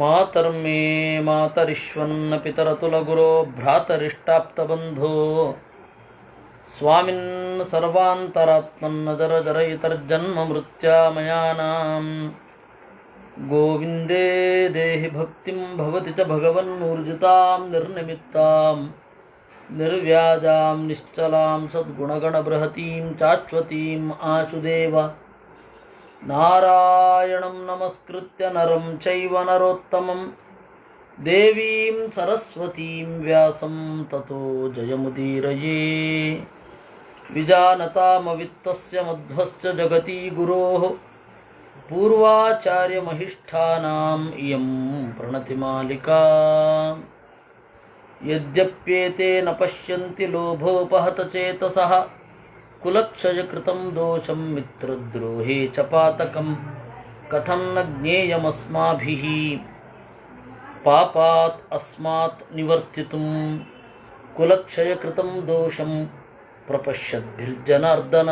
ಮಾತರ್ಮೇ ಮಾತರಿಶ್ವನ್ನ ಪಿತರತುಲಗುರೋ ಭ್ರಾತರಿಷ್ಟಾಪ್ತಬಂಧೋ ಸ್ವಾಮಿನ್ ಸರ್ವಾಂತರಾತ್ಮನ್ನಜರ ಜರಯಿತರ್ಜನ್ಮ ಮೃತ್ಯಾಮಯಾನಾಂ ಗೋವಿಂದೇ ದೇಹಿ ಭಕ್ತಿಂ ಭವತಿ ಚ ಭಗವನ್ನೂರ್ಜಿತಾಂ ನಿರ್ನಿಮಿತ್ತಾಂ ನಿರ್ವ್ಯಾಜಾಂ ನಿಶ್ಚಲಾಂ ಸದ್ಗುಣಗಣಬೃಹತೀಂ ಚಾಶ್ವತೀಂ ಆಶುದೇವ ನಾರಾಯಣಂ ನಮಸ್ಕೃತ್ಯ ನರಂ ಚೈವ ನರೋತ್ತಮಂ ದೇವೀಂ ಸರಸ್ವತೀಂ ವ್ಯಾಸಂ ತತೋ ಜಯಮುದೀರಯೇ ವಿಜಾನತಾಮವಿತ್ತಸ್ಯ ಮಧ್ವಸ್ಯ ಜಗತಿ ಗುರೋಃ ಪೂರ್ವಾಚಾರ್ಯಮಹಿಷ್ಠಾನಾಂ ಇಯಂ ಪ್ರಣತಿಮಾಲಿಕಾ ಯದ್ಯಪ್ಯೇತೆ ನ ಪಶ್ಯಂತಿ ಲೋಭೋಪಹತಚೇತಸಃ ಕುಲಕ್ಷಯಕೃತಂ ದೋಷಂ ಮಿತ್ರದ್ರೋಹೇ ಚ ಪಾತಕಂ ಕಥಂ ನ ಜ್ಞೇಯಮಸ್ಮಾಭಿಃ ಪಾಪಾತ್ ಅಸ್ಮಾತ್ ನಿವರ್ತಿತುಂ ಕುಲಕ್ಷಯಕೃತಂ ದೋಷಂ ಪ್ರಪಶ್ಯದ್ಭಿರ್ಜನಾರ್ದನ.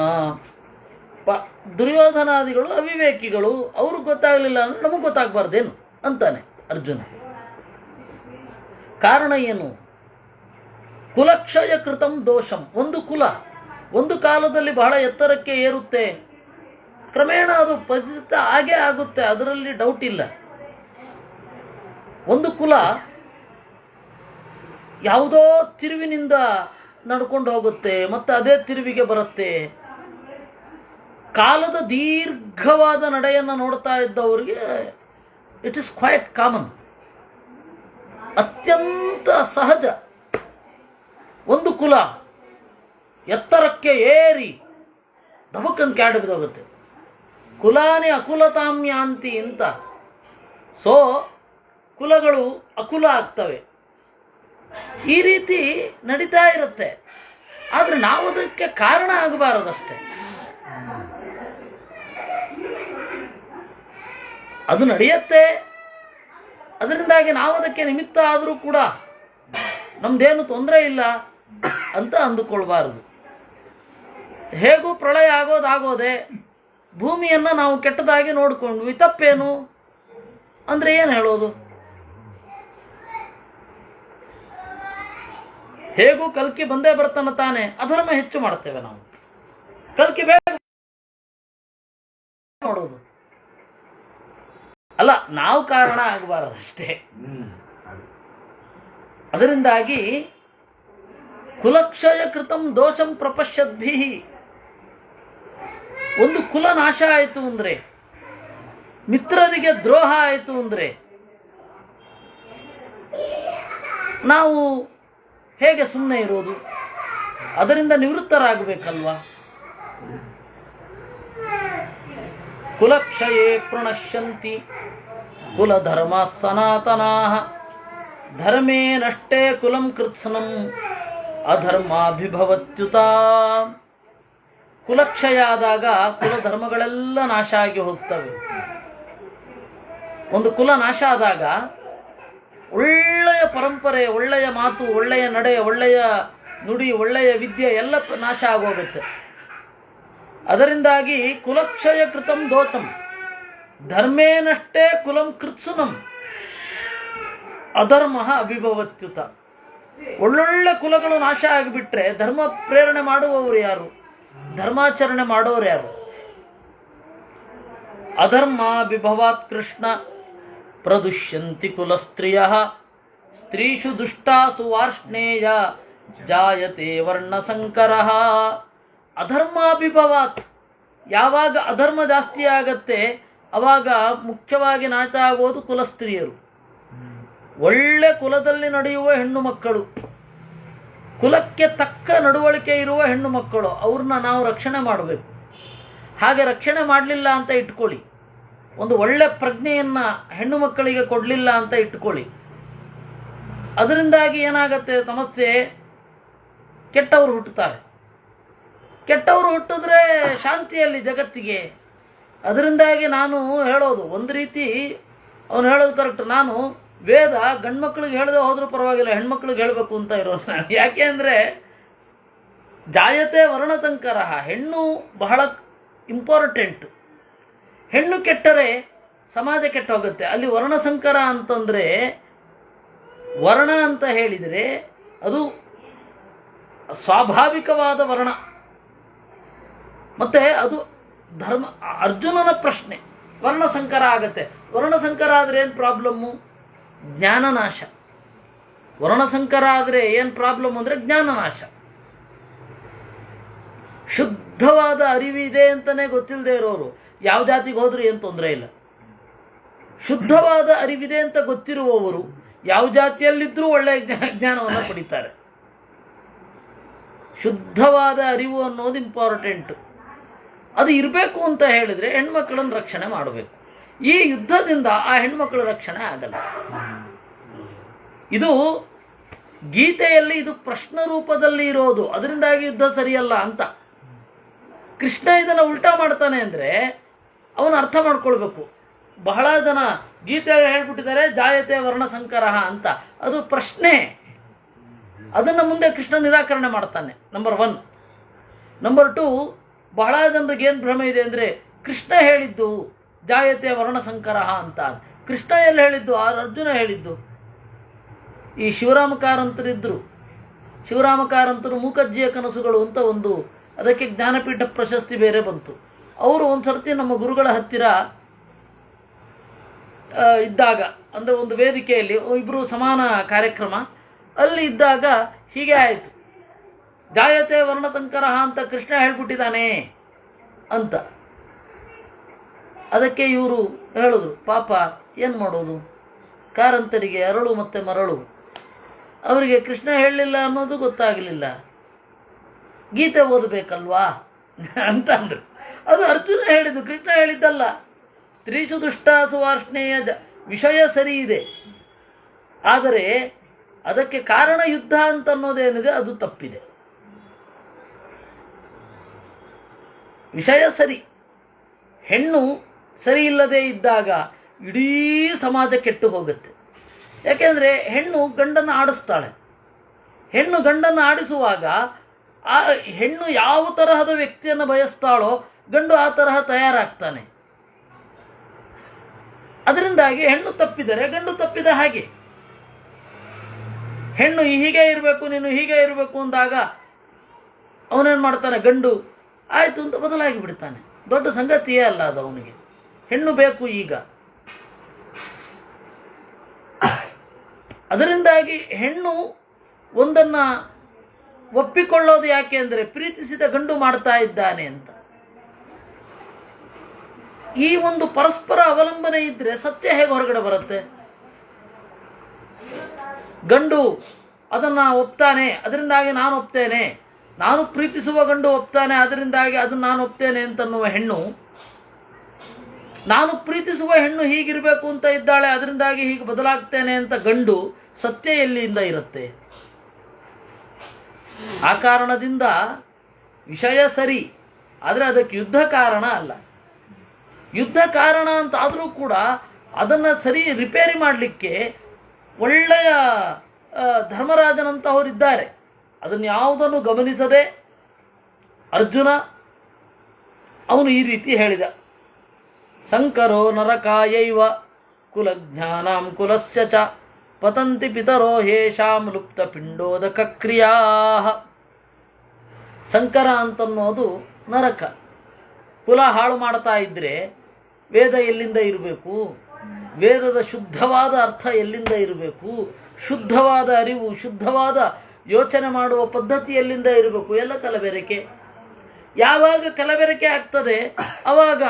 ದುರ್ಯೋಧನಾದಿಗಳು ಅವಿವೇಕಿಗಳು, ಅವ್ರಿಗೆ ಗೊತ್ತಾಗಲಿಲ್ಲ ಅಂದರೆ ನಮಗೆ ಗೊತ್ತಾಗಬಾರ್ದೇನು ಅಂತಾನೆ ಅರ್ಜುನ. ಕಾರಣ ಏನು? ಕುಲಕ್ಷಯಕೃತಂ ದೋಷಂ. ಒಂದು ಕುಲ ಒಂದು ಕಾಲದಲ್ಲಿ ಬಹಳ ಎತ್ತರಕ್ಕೆ ಏರುತ್ತೆ, ಕ್ರಮೇಣ ಅದು ಪತಿತ ಆಗೇ ಆಗುತ್ತೆ, ಅದರಲ್ಲಿ ಡೌಟ್ ಇಲ್ಲ. ಒಂದು ಕುಲ ಯಾವುದೋ ತಿರುವಿನಿಂದ ನಡ್ಕೊಂಡು ಹೋಗುತ್ತೆ, ಮತ್ತೆ ಅದೇ ತಿರುವಿಗೆ ಬರುತ್ತೆ. ಕಾಲದ ದೀರ್ಘವಾದ ನಡೆಯನ್ನು ನೋಡ್ತಾ ಇದ್ದವರಿಗೆ ಇಟ್ ಇಸ್ ಕ್ವೈಟ್ ಕಾಮನ್, ಅತ್ಯಂತ ಸಹಜ. ಒಂದು ಕುಲ ಎತ್ತರಕ್ಕೆ ಏರಿ ದಬಕ್ಕಂತ ಕ್ಯಾಡ್ ಬಿದ್ದೋಗುತ್ತೆ. ಕುಲಾನಿ ಅಕುಲತಾಮ್ಯಾಂತಿ ಅಂತ. ಸೊ ಕುಲಗಳು ಅಕುಲ ಆಗ್ತವೆ. ಈ ರೀತಿ ನಡೀತಾ ಇರುತ್ತೆ. ಆದರೆ ನಾವು ಅದಕ್ಕೆ ಕಾರಣ ಆಗಬಾರದಷ್ಟೆ. ಅದು ನಡೆಯುತ್ತೆ, ಅದರಿಂದಾಗಿ ನಾವು ಅದಕ್ಕೆ ನಿಮಿತ್ತ ಆದರೂ ಕೂಡ ನಮ್ದೇನು ತೊಂದರೆ ಇಲ್ಲ ಅಂತ ಅಂದುಕೊಳ್ಬಾರದು. ಹೇಗೂ ಪ್ರಳಯ ಆಗೋದೇ, ಭೂಮಿಯನ್ನು ನಾವು ಕೆಟ್ಟದಾಗಿ ನೋಡಿಕೊಂಡ್ವಿ, ತಪ್ಪೇನು ಅಂದರೆ ಏನು ಹೇಳೋದು? ಹೇಗೂ ಕಲ್ಕಿ ಬಂದೇ ಬರ್ತಾನೆ ತಾನೆ, ಅಧರ್ಮ ಹೆಚ್ಚು ಮಾಡ್ತೇವೆ ನಾವು. ಕಲ್ಕಿ ಬೇಗ ನೋಡೋದು ಅಲ್ಲ, ನಾವು ಕಾರಣ ಆಗಬಾರದಷ್ಟೇ. ಅದರಿಂದಾಗಿ ಕುಲಕ್ಷಯ ಕೃತಂ ದೋಷಂ ಪ್ರಪಶ್ಯದ್ಭಿ. ಒಂದು ಕುಲ ನಾಶ ಆಯಿತು ಅಂದರೆ, ಮಿತ್ರರಿಗೆ ದ್ರೋಹ ಆಯಿತು ಅಂದರೆ ನಾವು ಹೇಗೆ ಸುಮ್ಮನೆ ಇರೋದು? ಅದರಿಂದ ನಿವೃತ್ತರಾಗಬೇಕಲ್ವಾ? ಕುಲಕ್ಷಯೇ ಪ್ರಣಶ್ಯಂತಿ ಕುಲಧರ್ಮ ಸನಾತನಾಃ ಧರ್ಮೇ ನಷ್ಟೇ ಕುಲಂ ಕೃತ್ಸನಂ ಅಧರ್ಮಾಭಿಭವತ್ಯುತ. ಕುಲಕ್ಷಯ ಆದಾಗ ಕುಲಧರ್ಮಗಳೆಲ್ಲ ನಾಶ ಆಗಿ ಹೋಗ್ತವೆ. ಒಂದು ಕುಲ ನಾಶ ಆದಾಗ ಒಳ್ಳೆಯ ಪರಂಪರೆ, ಒಳ್ಳೆಯ ಮಾತು, ಒಳ್ಳೆಯ ನಡೆ, ಒಳ್ಳೆಯ ನುಡಿ, ಒಳ್ಳೆಯ ವಿದ್ಯೆ ಎಲ್ಲ ನಾಶ ಆಗೋಗುತ್ತೆ. ಅದರಿಂದಾಗಿ ಕುಲಕ್ಷಯ ಕೃತಂ ದೋಷಂ ಧರ್ಮೇನಷ್ಟೇ ಕುಲಂ ಕೃತ್ಸುನಂ ಅಧರ್ಮ ಅಭಿಭವತ್ಯುತ. ಒಳ್ಳೊಳ್ಳೆ ಕುಲಗಳು ನಾಶ ಆಗಿಬಿಟ್ರೆ ಧರ್ಮ ಪ್ರೇರಣೆ ಮಾಡುವವರು ಯಾರು? ಧರ್ಮಾಚರಣೆ ಮಾಡೋರು ಯಾರು? ಅಧರ್ಮ ವಿಭವಾತ್ ಕೃಷ್ಣ ಪ್ರದುಷ್ಯಂತಿ ಕುಲಸ್ತ್ರೀಯ ಸ್ತ್ರೀಷು ದುಷ್ಟಾಸು ವಾರ್ಷ್ಣೇಯ ಜಾಯತೆ ವರ್ಣಸಂಕರ. ಅಧರ್ಮಾಭಿಭವಾತ್, ಯಾವಾಗ ಅಧರ್ಮ ಜಾಸ್ತಿ ಆಗತ್ತೆ ಅವಾಗ ಮುಖ್ಯವಾಗಿ ನಾಶ ಆಗೋದು ಕುಲಸ್ತ್ರೀಯರು. ಒಳ್ಳೆ ಕುಲದಲ್ಲಿ ನಡೆಯುವ ಹೆಣ್ಣು ಮಕ್ಕಳು, ಕುಲಕ್ಕೆ ತಕ್ಕ ನಡವಳಿಕೆ ಇರುವ ಹೆಣ್ಣು ಮಕ್ಕಳು, ಅವ್ರನ್ನ ನಾವು ರಕ್ಷಣೆ ಮಾಡಬೇಕು. ಹಾಗೆ ರಕ್ಷಣೆ ಮಾಡಲಿಲ್ಲ ಅಂತ ಇಟ್ಕೊಳ್ಳಿ, ಒಂದು ಒಳ್ಳೆ ಪ್ರಜ್ಞೆಯನ್ನು ಹೆಣ್ಣು ಮಕ್ಕಳಿಗೆ ಕೊಡಲಿಲ್ಲ ಅಂತ ಇಟ್ಕೊಳ್ಳಿ, ಅದರಿಂದಾಗಿ ಏನಾಗತ್ತೆ ಸಮಸ್ಯೆ? ಕೆಟ್ಟವರು ಹುಟ್ಟುತ್ತಾರೆ. ಕೆಟ್ಟವರು ಹುಟ್ಟಿದ್ರೆ ಶಾಂತಿಯಲ್ಲಿ ಜಗತ್ತಿಗೆ. ಅದರಿಂದಾಗಿ ನಾನು ಹೇಳೋದು ಒಂದು ರೀತಿ, ಅವನು ಹೇಳೋದು ಕರೆಕ್ಟ್. ನಾನು ವೇದ ಗಂಡ್ಮಕ್ಳಿಗೆ ಹೇಳದೆ ಹೋದ್ರೂ ಪರವಾಗಿಲ್ಲ, ಹೆಣ್ಮಕ್ಳಿಗೆ ಹೇಳಬೇಕು ಅಂತ ಇರೋದು ನಾನು. ಯಾಕೆ ಅಂದರೆ ಜಾಯತೆ ವರ್ಣಸಂಕರ, ಹೆಣ್ಣು ಬಹಳ ಇಂಪಾರ್ಟೆಂಟ್. ಹೆಣ್ಣು ಕೆಟ್ಟರೆ ಸಮಾಜ ಕೆಟ್ಟು ಹೋಗುತ್ತೆ. ಅಲ್ಲಿ ವರ್ಣಸಂಕರ ಅಂತಂದರೆ, ವರ್ಣ ಅಂತ ಹೇಳಿದರೆ ಅದು ಸ್ವಾಭಾವಿಕವಾದ ವರ್ಣ, ಮತ್ತು ಅದು ಧರ್ಮ. ಅರ್ಜುನನ ಪ್ರಶ್ನೆ, ವರ್ಣಸಂಕರ ಆಗತ್ತೆ. ವರ್ಣಸಂಕರ ಆದರೆ ಏನು ಪ್ರಾಬ್ಲಮ್ಮು? ಜ್ಞಾನನಾಶ. ವರ್ಣಸಂಕರ ಆದರೆ ಏನು ಪ್ರಾಬ್ಲಮ್ ಅಂದರೆ ಜ್ಞಾನನಾಶ. ಶುದ್ಧವಾದ ಅರಿವಿದೆ ಅಂತಲೇ ಗೊತ್ತಿಲ್ಲದೆ ಇರೋರು ಯಾವ ಜಾತಿಗೆ ಹೋದರೂ ಏನು ತೊಂದರೆ ಇಲ್ಲ. ಶುದ್ಧವಾದ ಅರಿವಿದೆ ಅಂತ ಗೊತ್ತಿರುವವರು ಯಾವ ಜಾತಿಯಲ್ಲಿದ್ದರೂ ಒಳ್ಳೆಯ ಜ್ಞಾನವನ್ನು ಪಡಿತಾರೆ. ಶುದ್ಧವಾದ ಅರಿವು ಅನ್ನೋದು ಇಂಪಾರ್ಟೆಂಟು. ಅದು ಇರಬೇಕು ಅಂತ ಹೇಳಿದರೆ ಹೆಣ್ಮಕ್ಕಳನ್ನು ರಕ್ಷಣೆ ಮಾಡಬೇಕು. ಈ ಯುದ್ಧದಿಂದ ಆ ಹೆಣ್ಮಕ್ಕಳ ರಕ್ಷಣೆ ಆಗಲ್ಲ. ಇದು ಗೀತೆಯಲ್ಲಿ ಇದು ಪ್ರಶ್ನ ರೂಪದಲ್ಲಿ ಇರೋದು, ಅದರಿಂದಾಗಿ ಯುದ್ಧ ಸರಿಯಲ್ಲ ಅಂತ. ಕೃಷ್ಣ ಇದನ್ನು ಉಲ್ಟಾ ಮಾಡ್ತಾನೆ ಅಂದರೆ ಅವನು ಅರ್ಥ ಮಾಡ್ಕೊಳ್ಬೇಕು. ಬಹಳ ಜನ ಗೀತೆಯಲ್ಲಿ ಹೇಳ್ಬಿಟ್ಟಿದ್ದಾರೆ ಜಾಯತೆ ವರ್ಣಸಂಕರ ಅಂತ, ಅದು ಪ್ರಶ್ನೆ. ಅದನ್ನು ಮುಂದೆ ಕೃಷ್ಣ ನಿರಾಕರಣೆ ಮಾಡ್ತಾನೆ, ನಂಬರ್ 1. ನಂಬರ್ 2, ಬಹಳ ಜನರಿಗೆ ಏನು ಭ್ರಮೆ ಇದೆ ಅಂದರೆ ಕೃಷ್ಣ ಹೇಳಿದ್ದು ಜಾಯತೆ ವರ್ಣಸಂಕರ ಅಂತ. ಕೃಷ್ಣ ಎಲ್ಲಿ ಹೇಳಿದ್ದು? ಅರ್ಜುನ ಹೇಳಿದ್ದು. ಈ ಶಿವರಾಮ ಕಾರಂತರಿದ್ದರು. ಶಿವರಾಮ ಕಾರಂತರು ಮೂಕಜ್ಜಿಯ ಕನಸುಗಳು ಅಂತ ಒಂದು, ಅದಕ್ಕೆ ಜ್ಞಾನಪೀಠ ಪ್ರಶಸ್ತಿ ಬೇರೆ ಬಂತು. ಅವರು ಒಂದು ಸರ್ತಿ ನಮ್ಮ ಗುರುಗಳ ಹತ್ತಿರ ಇದ್ದಾಗ, ಅಂದರೆ ಒಂದು ವೇದಿಕೆಯಲ್ಲಿ ಇಬ್ಬರು ಸಮಾನ ಕಾರ್ಯಕ್ರಮ ಅಲ್ಲಿ ಇದ್ದಾಗ ಹೀಗೆ ಆಯಿತು, ಜಾಯತೆ ವರ್ಣಸಂಕರ ಅಂತ ಕೃಷ್ಣ ಹೇಳ್ಬಿಟ್ಟಿದ್ದಾನೆ ಅಂತ. ಅದಕ್ಕೆ ಇವರು ಹೇಳಿದ್ರು, ಪಾಪ ಏನು ಮಾಡೋದು, ಕಾರಂತರಿಗೆ ಅರಳು ಮತ್ತು ಮರಳು, ಅವರಿಗೆ ಕೃಷ್ಣ ಹೇಳಲಿಲ್ಲ ಅನ್ನೋದು ಗೊತ್ತಾಗಲಿಲ್ಲ, ಗೀತೆ ಓದಬೇಕಲ್ವಾ ಅಂತ ಅಂದರು. ಅದು ಅರ್ಜುನ ಹೇಳಿದ್ದು, ಕೃಷ್ಣ ಹೇಳಿದ್ದಲ್ಲ. ಸ್ತ್ರೀಷು ದುಷ್ಟ ಸುವಾರ್ಷ್ಣೆಯ ವಿಷಯ ಸರಿ ಇದೆ, ಆದರೆ ಅದಕ್ಕೆ ಕಾರಣ ಯುದ್ಧ ಅಂತ ಅನ್ನೋದೇನಿದೆ ಅದು ತಪ್ಪಿದೆ. ವಿಷಯ ಸರಿ, ಹೆಣ್ಣು ಸರಿ ಇಲ್ಲದೆ ಇದ್ದಾಗ ಇಡೀ ಸಮಾಜ ಕೆಟ್ಟು ಹೋಗುತ್ತೆ. ಯಾಕೆಂದರೆ ಹೆಣ್ಣು ಗಂಡನ್ನು ಆಡಿಸ್ತಾಳೆ. ಹೆಣ್ಣು ಗಂಡನ್ನು ಆಡಿಸುವಾಗ ಆ ಹೆಣ್ಣು ಯಾವ ತರಹದ ವ್ಯಕ್ತಿಯನ್ನು ಬಯಸ್ತಾಳೋ ಗಂಡು ಆ ತರಹ ತಯಾರಾಗ್ತಾನೆ. ಅದರಿಂದಾಗಿ ಹೆಣ್ಣು ತಪ್ಪಿದರೆ ಗಂಡು ತಪ್ಪಿದ ಹಾಗೆ. ಹೆಣ್ಣು ಹೀಗೆ ಇರಬೇಕು, ನೀನು ಹೀಗೆ ಇರಬೇಕು ಅಂದಾಗ ಅವನೇನು ಮಾಡ್ತಾನೆ, ಗಂಡು ಆಯಿತು ಅಂತ ಬದಲಾಗಿ ಬಿಡ್ತಾನೆ. ದೊಡ್ಡ ಸಂಗತಿಯೇ ಅಲ್ಲ ಅದು ಅವನಿಗೆ. ಹೆಣ್ಣು ಬೇಕು ಈಗ. ಅದರಿಂದಾಗಿ ಹೆಣ್ಣು ಒಂದನ್ನು ಒಪ್ಪಿಕೊಳ್ಳೋದು ಯಾಕೆ ಅಂದರೆ ಪ್ರೀತಿಸಿದ ಗಂಡು ಮಾಡ್ತಾ ಇದ್ದಾನೆ ಅಂತ. ಈ ಒಂದು ಪರಸ್ಪರ ಅವಲಂಬನೆ ಇದ್ದರೆ ಸತ್ಯ ಹೇಗೆ ಹೊರಗಡೆ ಬರುತ್ತೆ? ಗಂಡು ಅದನ್ನು ಒಪ್ತಾನೆ, ಅದರಿಂದಾಗಿ ನಾನು ಒಪ್ತೇನೆ, ನಾನು ಪ್ರೀತಿಸುವ ಗಂಡು ಒಪ್ತಾನೆ, ಅದರಿಂದಾಗಿ ಅದನ್ನು ನಾನು ಒಪ್ತೇನೆ ಅಂತನ್ನುವ ಹೆಣ್ಣು, ನಾನು ಪ್ರೀತಿಸುವ ಹೆಣ್ಣು ಹೀಗಿರಬೇಕು ಅಂತ ಇದ್ದಾಳೆ, ಅದರಿಂದಾಗಿ ಹೀಗೆ ಬದಲಾಗ್ತೇನೆ ಅಂತ ಗಂಡು, ಸತ್ಯ ಎಲ್ಲಿಂದ ಇರುತ್ತೆ? ಆ ಕಾರಣದಿಂದ ವಿಷಯ ಸರಿ, ಆದರೆ ಅದಕ್ಕೆ ಯುದ್ಧ ಕಾರಣ ಅಲ್ಲ. ಯುದ್ಧ ಕಾರಣ ಅಂತ ಆದರೂ ಕೂಡ ಅದನ್ನು ಸರಿ ರಿಪೇರಿ ಮಾಡಲಿಕ್ಕೆ ಒಳ್ಳೆಯ ಧರ್ಮರಾಜನಂತಹವರಿದ್ದಾರೆ. ಅದನ್ನು ಯಾವುದನ್ನು ಗಮನಿಸದೆ ಅರ್ಜುನ ಅವನು ಈ ರೀತಿ ಹೇಳಿದ, ಸಂಕರೋ ನರಕಾಯೈವ ಕುಲಜ್ಞಾನಾಂ ಕುಲಸ್ಯ ಚ ಪತಂತಿ ಪಿತರೋ ಹೇಷಾಂ ಲುಪ್ತ ಪಿಂಡೋದಕ ಕ್ರಿಯಾ. ಸಂಕರ ಅಂತನ್ನೋದು ನರಕ. ಕುಲ ಹಾಳು ಮಾಡ್ತಾ ಇದ್ದರೆ ವೇದ ಎಲ್ಲಿಂದ ಇರಬೇಕು? ವೇದದ ಶುದ್ಧವಾದ ಅರ್ಥ ಎಲ್ಲಿಂದ ಇರಬೇಕು? ಶುದ್ಧವಾದ ಅರಿವು, ಶುದ್ಧವಾದ ಯೋಚನೆ ಮಾಡುವ ಪದ್ಧತಿ ಎಲ್ಲಿಂದ ಇರಬೇಕು? ಎಲ್ಲ ಕಲಬೆರಕೆ. ಯಾವಾಗ ಕಲಬೆರಕೆ ಆಗ್ತದೆ ಆವಾಗ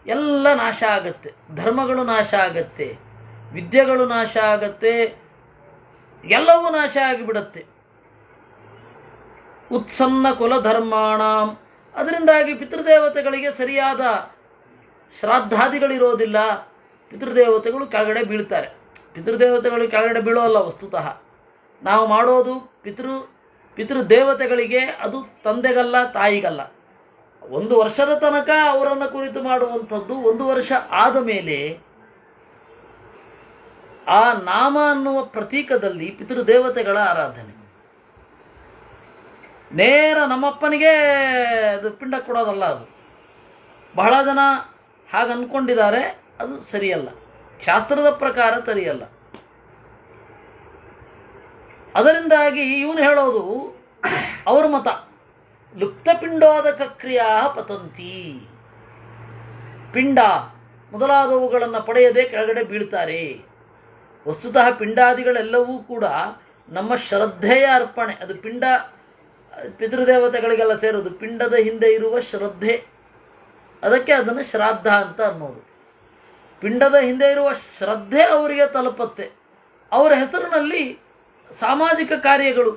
ಎಲ್ಲ ನಾಶ ಆಗತ್ತೆ. ಧರ್ಮಗಳು ನಾಶ ಆಗತ್ತೆ, ವಿದ್ಯೆಗಳು ನಾಶ ಆಗತ್ತೆ, ಎಲ್ಲವೂ ನಾಶ ಆಗಿಬಿಡತ್ತೆ. ಉತ್ಸನ್ನ ಕುಲಧರ್ಮಾಣಂ. ಅದರಿಂದಾಗಿ ಪಿತೃದೇವತೆಗಳಿಗೆ ಸರಿಯಾದ ಶ್ರಾದ್ದಾದಿಗಳಿರೋದಿಲ್ಲ. ಪಿತೃದೇವತೆಗಳು ಕೆಳಗಡೆ ಬೀಳ್ತಾರೆ. ಪಿತೃದೇವತೆಗಳು ಕೆಳಗಡೆ ಬೀಳೋಲ್ಲ ವಸ್ತುತಃ. ನಾವು ಮಾಡೋದು ಪಿತೃದೇವತೆಗಳಿಗೆ, ಅದು ತಂದೆಗಲ್ಲ ತಾಯಿಗಲ್ಲ. 1 ವರ್ಷದ ತನಕ ಅವರನ್ನು ಕುರಿತು ಮಾಡುವಂಥದ್ದು. 1 ವರ್ಷ ಆದ ಮೇಲೆ ಆ ನಾಮ ಅನ್ನುವ ಪ್ರತೀಕದಲ್ಲಿ ಪಿತೃದೇವತೆಗಳ ಆರಾಧನೆ. ನೇರ ನಮ್ಮಪ್ಪನಿಗೆ ಅದು ಪಿಂಡ ಕೊಡೋದಲ್ಲ ಅದು. ಬಹಳ ಜನ ಹಾಗೆ ಅಂದ್ಕೊಂಡಿದ್ದಾರೆ. ಅದು ಸರಿಯಲ್ಲ, ಶಾಸ್ತ್ರದ ಪ್ರಕಾರ ಸರಿಯಲ್ಲ. ಅದರಿಂದಾಗಿ ಇವನು ಹೇಳೋದು ಅವ್ರ ಮತ, ಲುಪ್ತಪಿಂಡೋದಕ ಕ್ರಿಯಾ ಪತಂತಿ, ಪಿಂಡ ಮೊದಲಾದವುಗಳನ್ನು ಪಡೆಯದೆ ಕೆಳಗಡೆ ಬೀಳ್ತಾರೆ. ವಸ್ತುತಃ ಪಿಂಡಾದಿಗಳೆಲ್ಲವೂ ಕೂಡ ನಮ್ಮ ಶ್ರದ್ಧೆಯ ಅರ್ಪಣೆ. ಅದು ಪಿಂಡ ಪಿತೃದೇವತೆಗಳಿಗೆಲ್ಲ ಸೇರೋದು. ಪಿಂಡದ ಹಿಂದೆ ಇರುವ ಶ್ರದ್ಧೆ, ಅದಕ್ಕೆ ಅದನ್ನು ಶ್ರಾದ್ದ ಅಂತ ಅನ್ನೋದು. ಪಿಂಡದ ಹಿಂದೆ ಇರುವ ಶ್ರದ್ಧೆ ಅವರಿಗೆ ತಲುಪತ್ತೆ. ಅವರ ಹೆಸರಿನಲ್ಲಿ ಸಾಮಾಜಿಕ ಕಾರ್ಯಗಳು,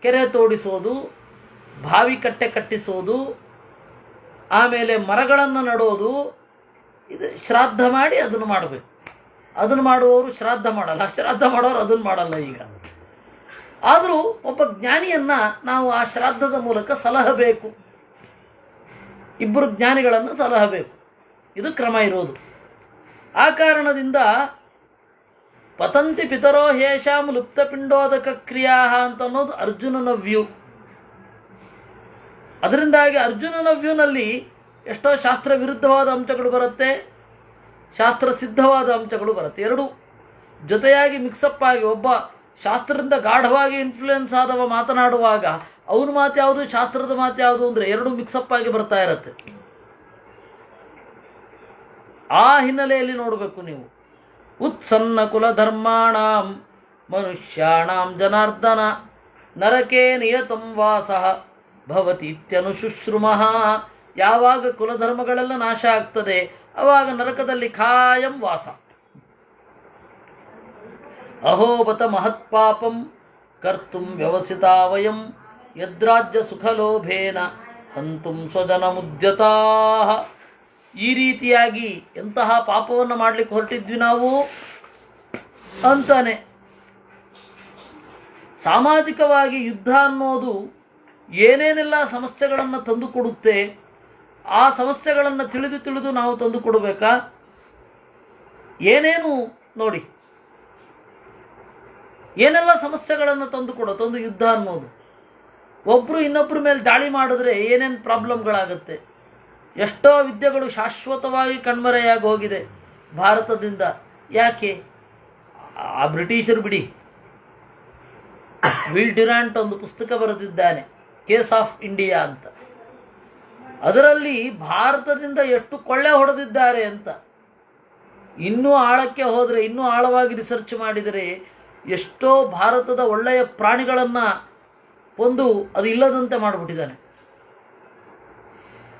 ಕೆರೆ ತೋಡಿಸೋದು, ಬಾವಿ ಕಟ್ಟೆ ಕಟ್ಟಿಸೋದು, ಆಮೇಲೆ ಮರಗಳನ್ನು ನಡೋದು, ಇದು ಶ್ರಾದ್ದ ಮಾಡಿ ಅದನ್ನು ಮಾಡಬೇಕು. ಅದನ್ನು ಮಾಡುವವರು ಶ್ರಾದ್ದ ಮಾಡಲ್ಲ, ಶ್ರಾದ್ದ ಮಾಡೋರು ಅದನ್ನು ಮಾಡಲ್ಲ. ಈಗ ಆದರೂ ಒಬ್ಬ ಜ್ಞಾನಿಯನ್ನು ನಾವು ಆ ಶ್ರಾದ್ದದ ಮೂಲಕ ಸಲಹಬೇಕು, ಇಬ್ಬರು ಜ್ಞಾನಿಗಳನ್ನು ಸಲಹಬೇಕು. ಇದು ಕ್ರಮ ಇರೋದು. ಆ ಕಾರಣದಿಂದ ಪತಂತಿ ಪಿತರೋ ಹೇಷಾಂ ಲುಪ್ತಪಿಂಡೋದಕ ಕ್ರಿಯಾ ಅಂತ ಅನ್ನೋದು ಅರ್ಜುನನ ವ್ಯೂ. ಅದರಿಂದಾಗಿ ಅರ್ಜುನನ ವ್ಯೂನಲ್ಲಿ ಎಷ್ಟೋ ಶಾಸ್ತ್ರ ವಿರುದ್ಧವಾದ ಅಂಶಗಳು ಬರುತ್ತೆ, ಶಾಸ್ತ್ರ ಸಿದ್ಧವಾದ ಅಂಶಗಳು ಬರುತ್ತೆ. ಎರಡೂ ಜೊತೆಯಾಗಿ ಮಿಕ್ಸಪ್ ಆಗಿ ಒಬ್ಬ ಶಾಸ್ತ್ರದಿಂದ ಗಾಢವಾಗಿ ಇನ್ಫ್ಲೂಯೆನ್ಸ್ ಆದವ ಮಾತನಾಡುವಾಗ ಅವನ ಮಾತು ಯಾವುದು, ಶಾಸ್ತ್ರದ ಮಾತು ಯಾವುದು ಅಂದರೆ ಎರಡೂ ಮಿಕ್ಸಪ್ ಆಗಿ ಬರ್ತಾ ಇರುತ್ತೆ. ಆ ಹಿನ್ನೆಲೆಯಲ್ಲಿ ನೋಡಬೇಕು ನೀವು. ಉತ್ಸನ್ನ ಕುಲಧರ್ಮಾಣಾಂ ಮನುಷ್ಯಾಣಾಂ ಜನಾರ್ದನ ನರಕೆ ನಿಯತಂ ವಾಸಃ ಭವತಿ ಇತ್ಯನುಶುಶ್ರುಮಃ. ಯಾವಾಗ ಕುಲಧರ್ಮಗಳೆಲ್ಲ ನಾಶ ಆಗ್ತದೆ ಆವಾಗ ನರಕದಲ್ಲಿ ಖಾಯಂ ವಾಸ. ಅಹೋಬತ ಮಹತ್ಪಾಪಂ ಕರ್ತುಂ ವ್ಯವಸಿತಾ ವಯಂ ಯದ್ರಾಜ್ಯ ಸುಖಲೋಭೇನ ಹಂತುಂ ಸ್ವಜನಮುದ್ಯತಾ. ಈ ರೀತಿಯಾಗಿ ಎಂತಹ ಪಾಪವನ್ನು ಮಾಡಲಿಕ್ಕೆ ಹೊರಟಿದ್ವಿ ನಾವು ಅಂತಾನೆ. ಸಾಮಾಜಿಕವಾಗಿ ಯುದ್ಧ ಅನ್ನೋದು ಏನೇನೆಲ್ಲ ಸಮಸ್ಯೆಗಳನ್ನು ತಂದುಕೊಡುತ್ತೆ, ಆ ಸಮಸ್ಯೆಗಳನ್ನು ತಿಳಿದು ತಿಳಿದು ನಾವು ತಂದು ಕೊಡಬೇಕಾ? ಏನೇನು ನೋಡಿ, ಏನೆಲ್ಲ ಸಮಸ್ಯೆಗಳನ್ನು ತಂದು ಯುದ್ಧ ಅನ್ನೋದು. ಒಬ್ಬರು ಇನ್ನೊಬ್ಬರ ಮೇಲೆ ದಾಳಿ ಮಾಡಿದ್ರೆ ಏನೇನು ಪ್ರಾಬ್ಲಮ್ಗಳಾಗುತ್ತೆ. ಎಷ್ಟೋ ವಿದ್ಯೆಗಳು ಶಾಶ್ವತವಾಗಿ ಕಣ್ಮರೆಯಾಗಿ ಹೋಗಿದೆ ಭಾರತದಿಂದ. ಯಾಕೆ? ಆ ಬ್ರಿಟಿಷರು ಬಿಡಿ. ವಿಲ್ ಡ್ಯುರಾಂಟ್ ಒಂದು ಪುಸ್ತಕ ಬರೆದಿದ್ದಾನೆ, ಕೇಸ್ ಆಫ್ ಇಂಡಿಯಾ ಅಂತ. ಅದರಲ್ಲಿ ಭಾರತದಿಂದ ಎಷ್ಟು ಕೊಳ್ಳೆ ಹೊಡೆದಿದ್ದಾರೆ ಅಂತ. ಇನ್ನೂ ಆಳಕ್ಕೆ ಹೋದರೆ, ಇನ್ನೂ ಆಳವಾಗಿ ರಿಸರ್ಚ್ ಮಾಡಿದರೆ ಎಷ್ಟೋ ಭಾರತದ ಒಳ್ಳೆಯ ಪ್ರಾಣಿಗಳನ್ನು ಒಂದು ಅದು ಇಲ್ಲದಂತೆ ಮಾಡಿಬಿಟ್ಟಿದ್ದಾನೆ.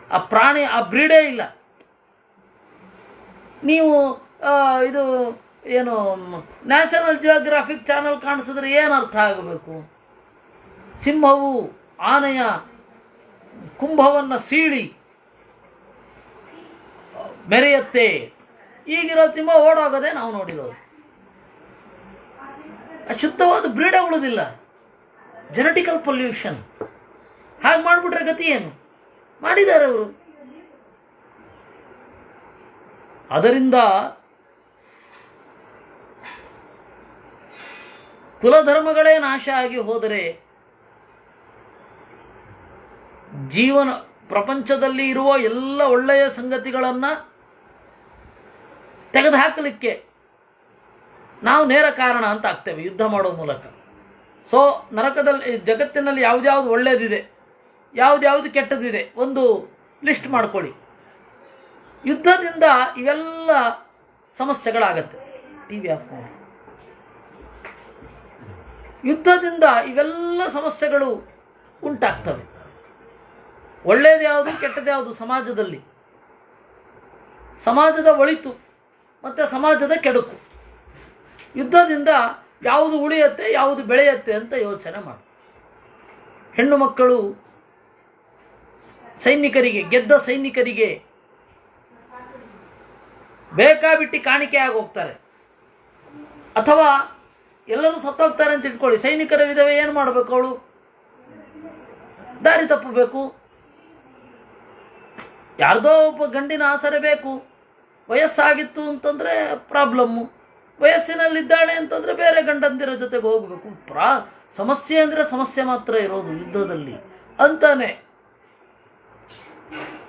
ಆ ಪ್ರಾಣಿ, ಆ ಬ್ರೀಡೇ ಇಲ್ಲ. ನೀವು ಇದು ಏನು ನ್ಯಾಷನಲ್ ಜಿಯೋಗ್ರಾಫಿಕ್ ಚಾನಲ್ ಕಾಣಿಸಿದ್ರೆ ಏನು ಅರ್ಥ ಆಗಬೇಕು? ಸಿಂಹವು ಆನೆಯ ಕುಂಭವನ್ನು ಸೀಳಿ ಮೆರೆಯತ್ತೆ. ಈಗಿರೋ ಸಿಂಹ ಓಡೋಗೋದೇ ನಾವು ನೋಡಿರೋದು. ಶುದ್ಧವಾದ ಬ್ರೀಡೇ ಉಳಿದಿಲ್ಲ. Genetical pollution. ಹಾಗೆ ಮಾಡಿಬಿಟ್ರೆ ಗತಿ ಏನು? ಮಾಡಿದ್ದಾರೆ ಅವರು. ಅದರಿಂದ ಕುಲಧರ್ಮಗಳೇ ನಾಶ ಆಗಿ ಹೋದರೆ ಜೀವನ ಪ್ರಪಂಚದಲ್ಲಿ ಇರುವ ಎಲ್ಲ ಒಳ್ಳೆಯ ಸಂಗತಿಗಳನ್ನು ತೆಗೆದುಹಾಕಲಿಕ್ಕೆ ನಾವು ನೇರ ಕಾರಣ ಅಂತ ಆಗ್ತೇವೆ ಯುದ್ಧ ಮಾಡೋ ಮೂಲಕ. ಸೊ ನರಕದಲ್ಲಿ, ಜಗತ್ತಿನಲ್ಲಿ ಯಾವ್ದ್ಯಾವ್ದು ಒಳ್ಳೆಯದಿದೆ, ಯಾವ್ದ್ಯಾವ್ದು ಕೆಟ್ಟದಿದೆ ಒಂದು ಲಿಸ್ಟ್ ಮಾಡ್ಕೊಳ್ಳಿ. ಯುದ್ಧದಿಂದ ಇವೆಲ್ಲ ಸಮಸ್ಯೆಗಳಾಗತ್ತೆ. ಟಿವಿ ಆಫ್ ಮಾಡಿ. ಯುದ್ಧದಿಂದ ಇವೆಲ್ಲ ಸಮಸ್ಯೆಗಳು ಉಂಟಾಗ್ತವೆ. ಒಳ್ಳೆಯದು ಯಾವುದು, ಕೆಟ್ಟದ್ದು ಯಾವುದು ಸಮಾಜದಲ್ಲಿ, ಸಮಾಜದ ಒಳಿತು ಮತ್ತು ಸಮಾಜದ ಕೆಡುಕು. ಯುದ್ಧದಿಂದ ಯಾವುದು ಉಳಿಯತ್ತೆ, ಯಾವುದು ಬೆಳೆಯತ್ತೆ ಅಂತ ಯೋಚನೆ ಮಾಡಿ. ಹೆಣ್ಣು ಮಕ್ಕಳು ಸೈನಿಕರಿಗೆ, ಗೆದ್ದ ಸೈನಿಕರಿಗೆ ಬೇಕಾಬಿಟ್ಟಿ ಕಾಣಿಕೆ ಆಗಿ ಹೋಗ್ತಾರೆ, ಅಥವಾ ಎಲ್ಲರೂ ಸತ್ತೋಗ್ತಾರೆ ಅಂತ ಇಟ್ಕೊಳ್ಳಿ. ಸೈನಿಕರ ವಿಧವೆ ಏನು ಮಾಡಬೇಕು? ಅವಳು ದಾರಿ ತಪ್ಪಬೇಕು. ಯಾರ್ದೋ ಒಬ್ಬ ಗಂಡಿನ ಆಸರೆ ಬೇಕು. ವಯಸ್ಸಾಗಿತ್ತು ಅಂತಂದರೆ ಪ್ರಾಬ್ಲಮ್ಮು. ವಯಸ್ಸಿನಲ್ಲಿದ್ದಾಳೆ ಅಂತಂದರೆ ಬೇರೆ ಗಂಡಂದಿರ ಜೊತೆಗೆ ಹೋಗಬೇಕು. ಸಮಸ್ಯೆ ಅಂದರೆ ಸಮಸ್ಯೆ ಮಾತ್ರ ಇರೋದು ಯುದ್ಧದಲ್ಲಿ ಅಂತಾನೆ.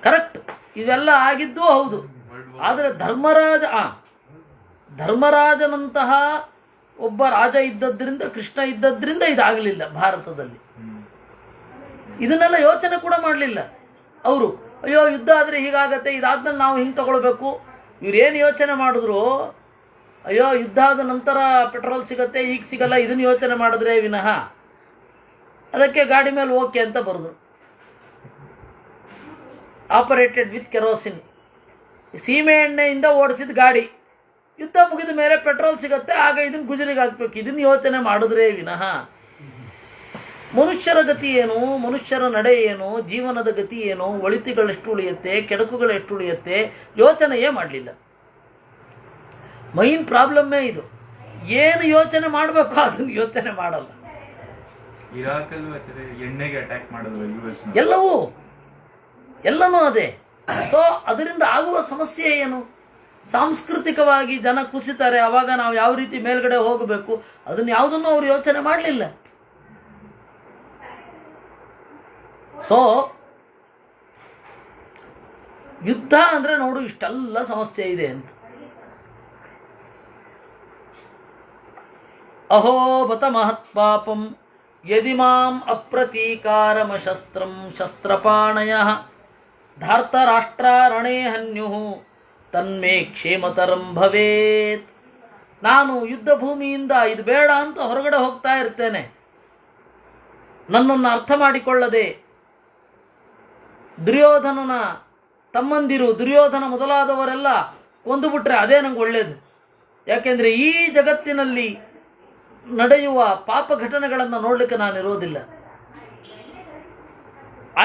ಕರೆಕ್ಟ್. ಇವೆಲ್ಲ ಆಗಿದ್ದು ಹೌದು. ಆದರೆ ಧರ್ಮರಾಜನಂತಹ ಒಬ್ಬ ರಾಜ ಇದ್ದದ್ರಿಂದ, ಕೃಷ್ಣ ಇದ್ದದ್ರಿಂದ ಇದಾಗಲಿಲ್ಲ ಭಾರತದಲ್ಲಿ. ಇದನ್ನೆಲ್ಲ ಯೋಚನೆ ಕೂಡ ಮಾಡಲಿಲ್ಲ ಅವರು. ಅಯ್ಯೋ ಯುದ್ಧ ಆದರೆ ಹೀಗಾಗತ್ತೆ, ಇದಾದ್ಮೇಲೆ ನಾವು ಹಿಂಗೆ ತಗೊಳ್ಬೇಕು. ಇವ್ರೇನು ಯೋಚನೆ ಮಾಡಿದ್ರು, ಅಯ್ಯೋ ಯುದ್ಧ ಆದ ನಂತರ ಪೆಟ್ರೋಲ್ ಸಿಗತ್ತೆ, ಈಗ ಸಿಗಲ್ಲ, ಇದನ್ನು ಯೋಚನೆ ಮಾಡಿದ್ರೆ ವಿನಃ. ಅದಕ್ಕೆ ಗಾಡಿ ಮೇಲೆ ಓಕೆ ಅಂತ ಬರೆದ್ರು, ಆಪರೇಟೆಡ್ ವಿತ್ ಕೆರೋಸಿನ್. ಸೀಮೆ ಎಣ್ಣೆಯಿಂದ ಓಡಿಸಿದ ಗಾಡಿ. ಯುದ್ಧ ಮುಗಿದ ಮೇಲೆ ಪೆಟ್ರೋಲ್ ಸಿಗತ್ತೆ, ಆಗ ಇದನ್ನು ಗುಜರಿಗೆ ಹಾಕ್ಬೇಕು. ಇದನ್ನು ಯೋಚನೆ ಮಾಡಿದ್ರೆ ವಿನಃ ಮನುಷ್ಯರ ಗತಿ ಏನು, ಮನುಷ್ಯರ ನಡೆ ಏನು, ಜೀವನದ ಗತಿ ಏನು, ಒಳಿತಿಗಳೆಷ್ಟು ಉಳಿಯುತ್ತೆ, ಕೆಡಕುಗಳೆಷ್ಟು ಉಳಿಯುತ್ತೆ, ಯೋಚನೆಯೇ ಮಾಡಲಿಲ್ಲ. ಮೈನ್ ಪ್ರಾಬ್ಲಮ್ಮೇ ಇದು. ಏನು ಯೋಚನೆ ಮಾಡಬೇಕು ಅದನ್ನು ಯೋಚನೆ ಮಾಡಲ್ಲ. ಎಣ್ಣೆಗೆ ಅಟ್ಯಾಕ್ ಮಾಡೋದು ಎಲ್ಲನೂ ಅದೇ. ಸೊ ಅದರಿಂದ ಆಗುವ ಸಮಸ್ಯೆ ಏನು? ಸಾಂಸ್ಕೃತಿಕವಾಗಿ ಜನ ಕುಸಿತಾರೆ. ಅವಾಗ ನಾವು ಯಾವ ರೀತಿ ಮೇಲ್ಗಡೆ ಹೋಗಬೇಕು ಅದನ್ನು ಯಾವುದನ್ನು ಅವರು ಯೋಚನೆ ಮಾಡಲಿಲ್ಲ. ಸೊ ಯುದ್ಧ ಅಂದ್ರೆ ನೋಡು ಇಷ್ಟೆಲ್ಲ ಸಮಸ್ಯೆ ಇದೆ ಅಂತ. ಅಹೋ ಬತ ಮಹತ್ಪಾಪಂ ಯದಿ ಮಾಂ ಅಪ್ರತೀಕಾರಮ ಶಸ್ತ್ರಂ ಶಸ್ತ್ರಪಾಣಯಃ ಧಾರ್ತರಾಷ್ಟ್ರಾರಣೇ ಹನ್ಯುಃ ತನ್ಮೇ ಕ್ಷೇಮತರಂ ಭವೇತ್. ನಾನು ಯುದ್ಧ ಭೂಮಿಯಿಂದ ಇದು ಬೇಡ ಅಂತ ಹೊರಗಡೆ ಹೋಗ್ತಾ ಇರ್ತೇನೆ. ನನ್ನನ್ನು ಅರ್ಥ ಮಾಡಿಕೊಳ್ಳದೆ ದುರ್ಯೋಧನನ ತಮ್ಮಂದಿರು, ದುರ್ಯೋಧನ ಮೊದಲಾದವರೆಲ್ಲ ಕೊಂದುಬಿಟ್ರೆ ಅದೇ ನಂಗೆ ಒಳ್ಳೆಯದು. ಯಾಕೆಂದರೆ ಈ ಜಗತ್ತಿನಲ್ಲಿ ನಡೆಯುವ ಪಾಪ ಘಟನೆಗಳನ್ನು ನೋಡಲಿಕ್ಕೆ ನಾನು ಇರೋದಿಲ್ಲ.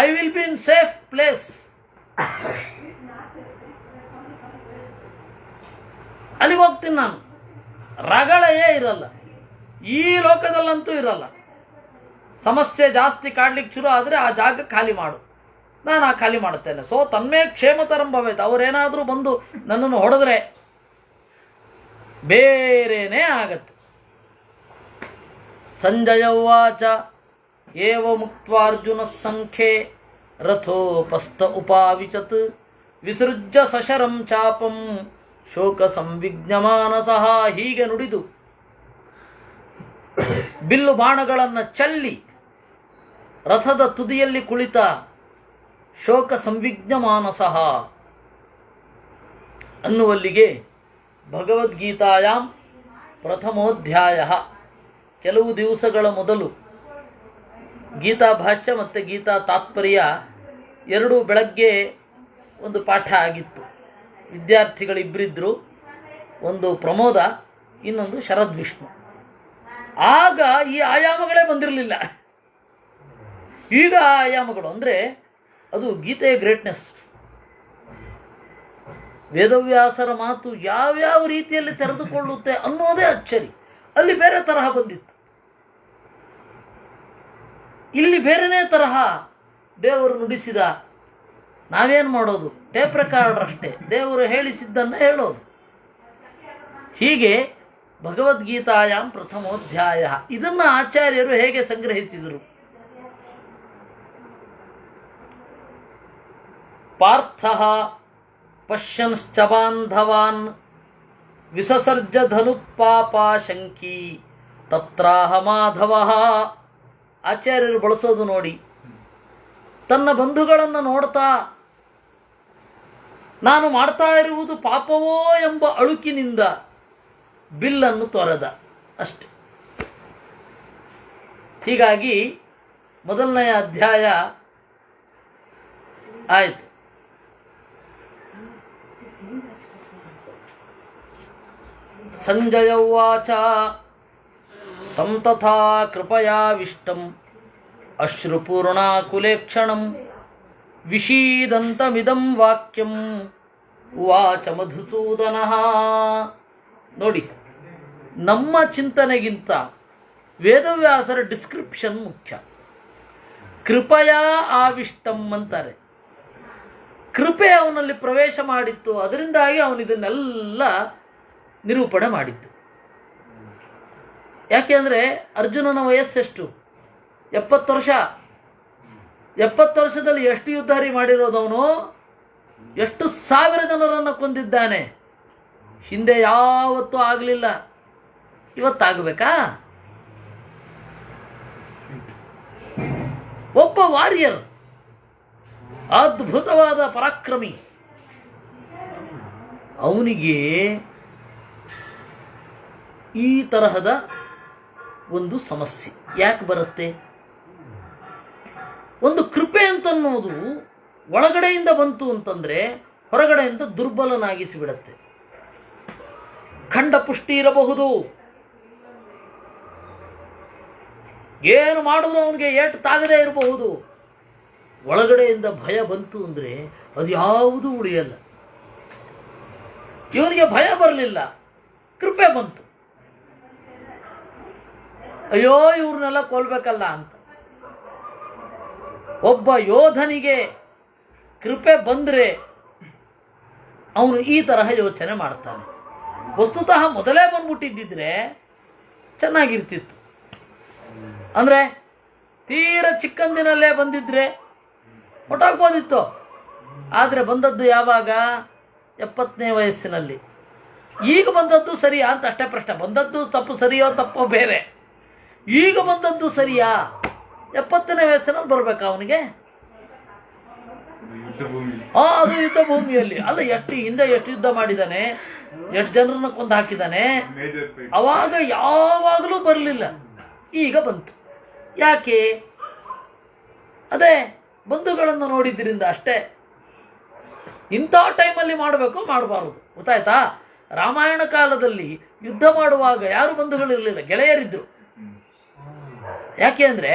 I will be in safe place. ಅಲ್ಲಿಗೆ ಹೋಗ್ತೀನಿ ನಾನು. ರಗಳೇ ಇರಲ್ಲ, ಈ ಲೋಕದಲ್ಲಂತೂ ಇರಲ್ಲ. ಸಮಸ್ಯೆ ಜಾಸ್ತಿ ಕಾಡ್ಲಿಕ್ಕೆ ಶುರು ಆದರೆ ಆ ಜಾಗ ಖಾಲಿ ಮಾಡು, ನಾನು ಆ ಖಾಲಿ ಮಾಡುತ್ತೇನೆ. ಸೊ ತನ್ಮೇ ಕ್ಷೇಮತರಂ ಭವೇತ್. ಅವರೇನಾದರೂ ಬಂದು ನನ್ನನ್ನು ಹೊಡೆದ್ರೆ ಬೇರೆನೇ ಆಗತ್ತೆ. ಸಂಜಯ ಉವಾಚ ಏವ ಮುಕ್ತ್ವಾರ್ಜುನ ಸಂಖ್ಯೆ ರಥೋಪಸ್ಥ ಉಪಾವಿಚತ್ ವಿಸೃಜ್ಯ ಸಶರಂ ಚಾಪಂ ಶೋಕ ಸಂವಿಜ್ಞಮಾನಸಃ. ಹೀಗೆ ನುಡಿದು ಬಿಲ್ಲು ಬಾಣಗಳನ್ನು ಚೆಲ್ಲಿ ರಥದ ತುದಿಯಲ್ಲಿ ಕುಳಿತ ಶೋಕ ಸಂವಿಜ್ಞಮಾನಸಃ ಅನ್ನುವಲ್ಲಿಗೆ ಭಗವದ್ಗೀತಾಯಾಮ್ ಪ್ರಥಮೋಧ್ಯಾಯ. ಕೆಲವು ದಿವಸಗಳ ಮೊದಲು ಗೀತಾ ಭಾಷ್ಯ ಮತ್ತು ಗೀತಾ ತಾತ್ಪರ್ಯ ಎರಡೂ ಬೆಳಗ್ಗೆ ಒಂದು ಪಾಠ ಆಗಿತ್ತು. ವಿದ್ಯಾರ್ಥಿಗಳಿಬ್ಬರಿದ್ದರು, ಒಂದು ಪ್ರಮೋದ, ಇನ್ನೊಂದು ಶರದ್ವಿಷ್ಣು. ಆಗ ಈ ಆಯಾಮಗಳೇ ಬಂದಿರಲಿಲ್ಲ. ಈಗ ಆಯಾಮಗಳು ಅಂದರೆ ಅದು ಗೀತೆಯ ಗ್ರೇಟ್ನೆಸ್. ವೇದವ್ಯಾಸರ ಮಾತು ಯಾವ್ಯಾವ ರೀತಿಯಲ್ಲಿ ತೆರೆದುಕೊಳ್ಳುತ್ತೆ ಅನ್ನೋದೇ ಅಚ್ಚರಿ. ಅಲ್ಲಿ ಬೇರೆ ತರಹ ಬಂದಿತ್ತು, ಇಲ್ಲಿ ಬೇರೆನೇ ತರಹ ದೇವರು ನುಡಿಸಿದ. ನಾವೇನು ಮಾಡೋದು? ಟೇಪ್ ರೆಕಾರ್ಡರ್ ಅಷ್ಟೇ, ದೇವರು ಹೇಳಿಸಿದ್ದನ್ನು ಹೇಳೋದು. ಹೀಗೆ ಭಗವದ್ಗೀತಾಯಾಮ್ ಪ್ರಥಮೋಧ್ಯಾಯ. ಇದನ್ನು ಆಚಾರ್ಯರು ಹೇಗೆ ಸಂಗ್ರಹಿಸಿದರು? ಪಾರ್ಥಃ ಪಶ್ಯನ್ಶ್ಚ ಬಾಂಧವಾನ್ ವಿಸಸರ್ಜ ಧನುಪಾಪಾಶಂಕಿ ತತ್ರಾಹ ಮಾಧವಃ. ಆಚಾರ್ಯರು ಬಳಸೋದು ನೋಡಿ, ತನ್ನ ಬಂಧುಗಳನ್ನು ನೋಡ್ತಾ ನಾನು ಮಾಡ್ತಾ ಇರುವುದು ಪಾಪವೋ ಎಂಬ ಅಳುಕಿನಿಂದ ಬಿಲ್ಲನ್ನು ತೊರೆದ ಅಷ್ಟೆ. ಹೀಗಾಗಿ ಮೊದಲನೆಯ ಅಧ್ಯಾಯ ಆಯಿತು. ಸಂಜಯ ಉವಾಚ ತಂ ತಥಾ ಕೃಪಯಾವಿಷ್ಟಂ ಅಶ್ರುಪೂರ್ಣಾಕುಲೇಕ್ಷಣಂ ವಿಷೀದಂತಮಿದಂ ವಾಕ್ಯಂ ಉವಾಚ ಮಧುಸೂದನಃ. ನೋಡಿ, ನಮ್ಮ ಚಿಂತನೆಗಿಂತ ವೇದವ್ಯಾಸರ ಡಿಸ್ಕ್ರಿಪ್ಷನ್ ಮುಖ್ಯ. ಕೃಪಯಾ ಆವಿಷ್ಟಂ ಅಂತಾರೆ. ಕೃಪೆ ಅವನಲ್ಲಿ ಪ್ರವೇಶ ಮಾಡಿತ್ತು, ಅದರಿಂದಾಗಿ ಅವನಿದನ್ನೆಲ್ಲ ನಿರೂಪಣೆ ಮಾಡಿದ್ದು. ಯಾಕೆಂದರೆ ಅರ್ಜುನನ ವಯಸ್ಸೆಷ್ಟು? 70 ವರ್ಷ. 70 ವರ್ಷದಲ್ಲಿ ಎಷ್ಟು ಯುದ್ಧ ಮಾಡಿರೋದವನು? ಎಷ್ಟು ಸಾವಿರ ಜನರನ್ನು ಕೊಂದಿದ್ದಾನೆ. ಹಿಂದೆ ಯಾವತ್ತೂ ಆಗಲಿಲ್ಲ, ಇವತ್ತಾಗಬೇಕಾ? ಒಬ್ಬ ವಾರಿಯರ್, ಅದ್ಭುತವಾದ ಪರಾಕ್ರಮಿ, ಅವನಿಗೆ ಈ ತರಹದ ಒಂದು ಸಮಸ್ಯೆ ಯಾಕೆ ಬರುತ್ತೆ? ಒಂದು ಕೃಪೆ ಅಂತನ್ನೋದು ಒಳಗಡೆಯಿಂದ ಬಂತು ಅಂತಂದ್ರೆ ಹೊರಗಡೆಯಿಂದ ದುರ್ಬಲನಾಗಿಸಿ ಬಿಡುತ್ತೆ. ಖಂಡ ಪುಷ್ಟಿ ಇರಬಹುದು, ಏನು ಮಾಡಿದ್ರು ಅವನಿಗೆ ಏಟು ತಾಗದೇ ಇರಬಹುದು. ಒಳಗಡೆಯಿಂದ ಭಯ ಬಂತು ಅಂದರೆ ಅದು ಯಾವುದೂ ಉಳಿಯಲ್ಲ. ಇವನಿಗೆ ಭಯ ಬರಲಿಲ್ಲ, ಕೃಪೆ ಬಂತು. ಅಯ್ಯೋ ಇವ್ರನ್ನೆಲ್ಲ ಕೊಲ್ಬೇಕಲ್ಲ ಅಂತ. ಒಬ್ಬ ಯೋಧನಿಗೆ ಕೃಪೆ ಬಂದರೆ ಅವನು ಈ ತರಹ ಯೋಚನೆ ಮಾಡ್ತಾನೆ. ವಸ್ತುತಃ ಮೊದಲೇ ಬಂದ್ಬಿಟ್ಟಿದ್ದಿದ್ರೆ ಚೆನ್ನಾಗಿರ್ತಿತ್ತು. ಅಂದರೆ ತೀರ ಚಿಕ್ಕಂದಿನಲ್ಲೇ ಬಂದಿದ್ರೆ ಹೊಟ್ಟಾಗ್ಬೋದಿತ್ತು. ಆದರೆ ಬಂದದ್ದು ಯಾವಾಗ? 70ನೇ ವಯಸ್ಸಿನಲ್ಲಿ. ಈಗ ಬಂದದ್ದು ಸರಿಯಾ ಅಂತ ಅಷ್ಟೇ ಪ್ರಶ್ನೆ. ಬಂದದ್ದು ತಪ್ಪು ಸರಿಯೋ ತಪ್ಪೋ ಬೇರೆ. ಈಗ ಬಂದದ್ದು ಸರಿಯಾ? 70ನೇ ವಯಸ್ಸಿನಲ್ಲಿ ಬರಬೇಕಾ ಅವನಿಗೆ? ಅದು ಯುದ್ಧ ಭೂಮಿಯಲ್ಲಿ ಅಲ್ಲ. ಹಿಂದೆ ಎಷ್ಟು ಯುದ್ಧ ಮಾಡಿದ್ದಾನೆ, ಎಷ್ಟು ಜನರನ್ನ ಕೊಂದು ಹಾಕಿದ್ದಾನೆ. ಅವಾಗ ಯಾವಾಗಲೂ ಬರಲಿಲ್ಲ, ಈಗ ಬಂತು. ಯಾಕೆ? ಅದೇ ಬಂಧುಗಳನ್ನು ನೋಡಿದ್ರಿಂದ ಅಷ್ಟೇ. ಇಂಥ ಟೈಮಲ್ಲಿ ಮಾಡಬೇಕು, ಮಾಡಬಾರದು. ಗೊತ್ತಾಯ್ತಾ? ರಾಮಾಯಣ ಕಾಲದಲ್ಲಿ ಯುದ್ಧ ಮಾಡುವಾಗ ಯಾರು ಬಂಧುಗಳಿರಲಿಲ್ಲ, ಗೆಳೆಯರಿದ್ರು. ಯಾಕೆ ಅಂದರೆ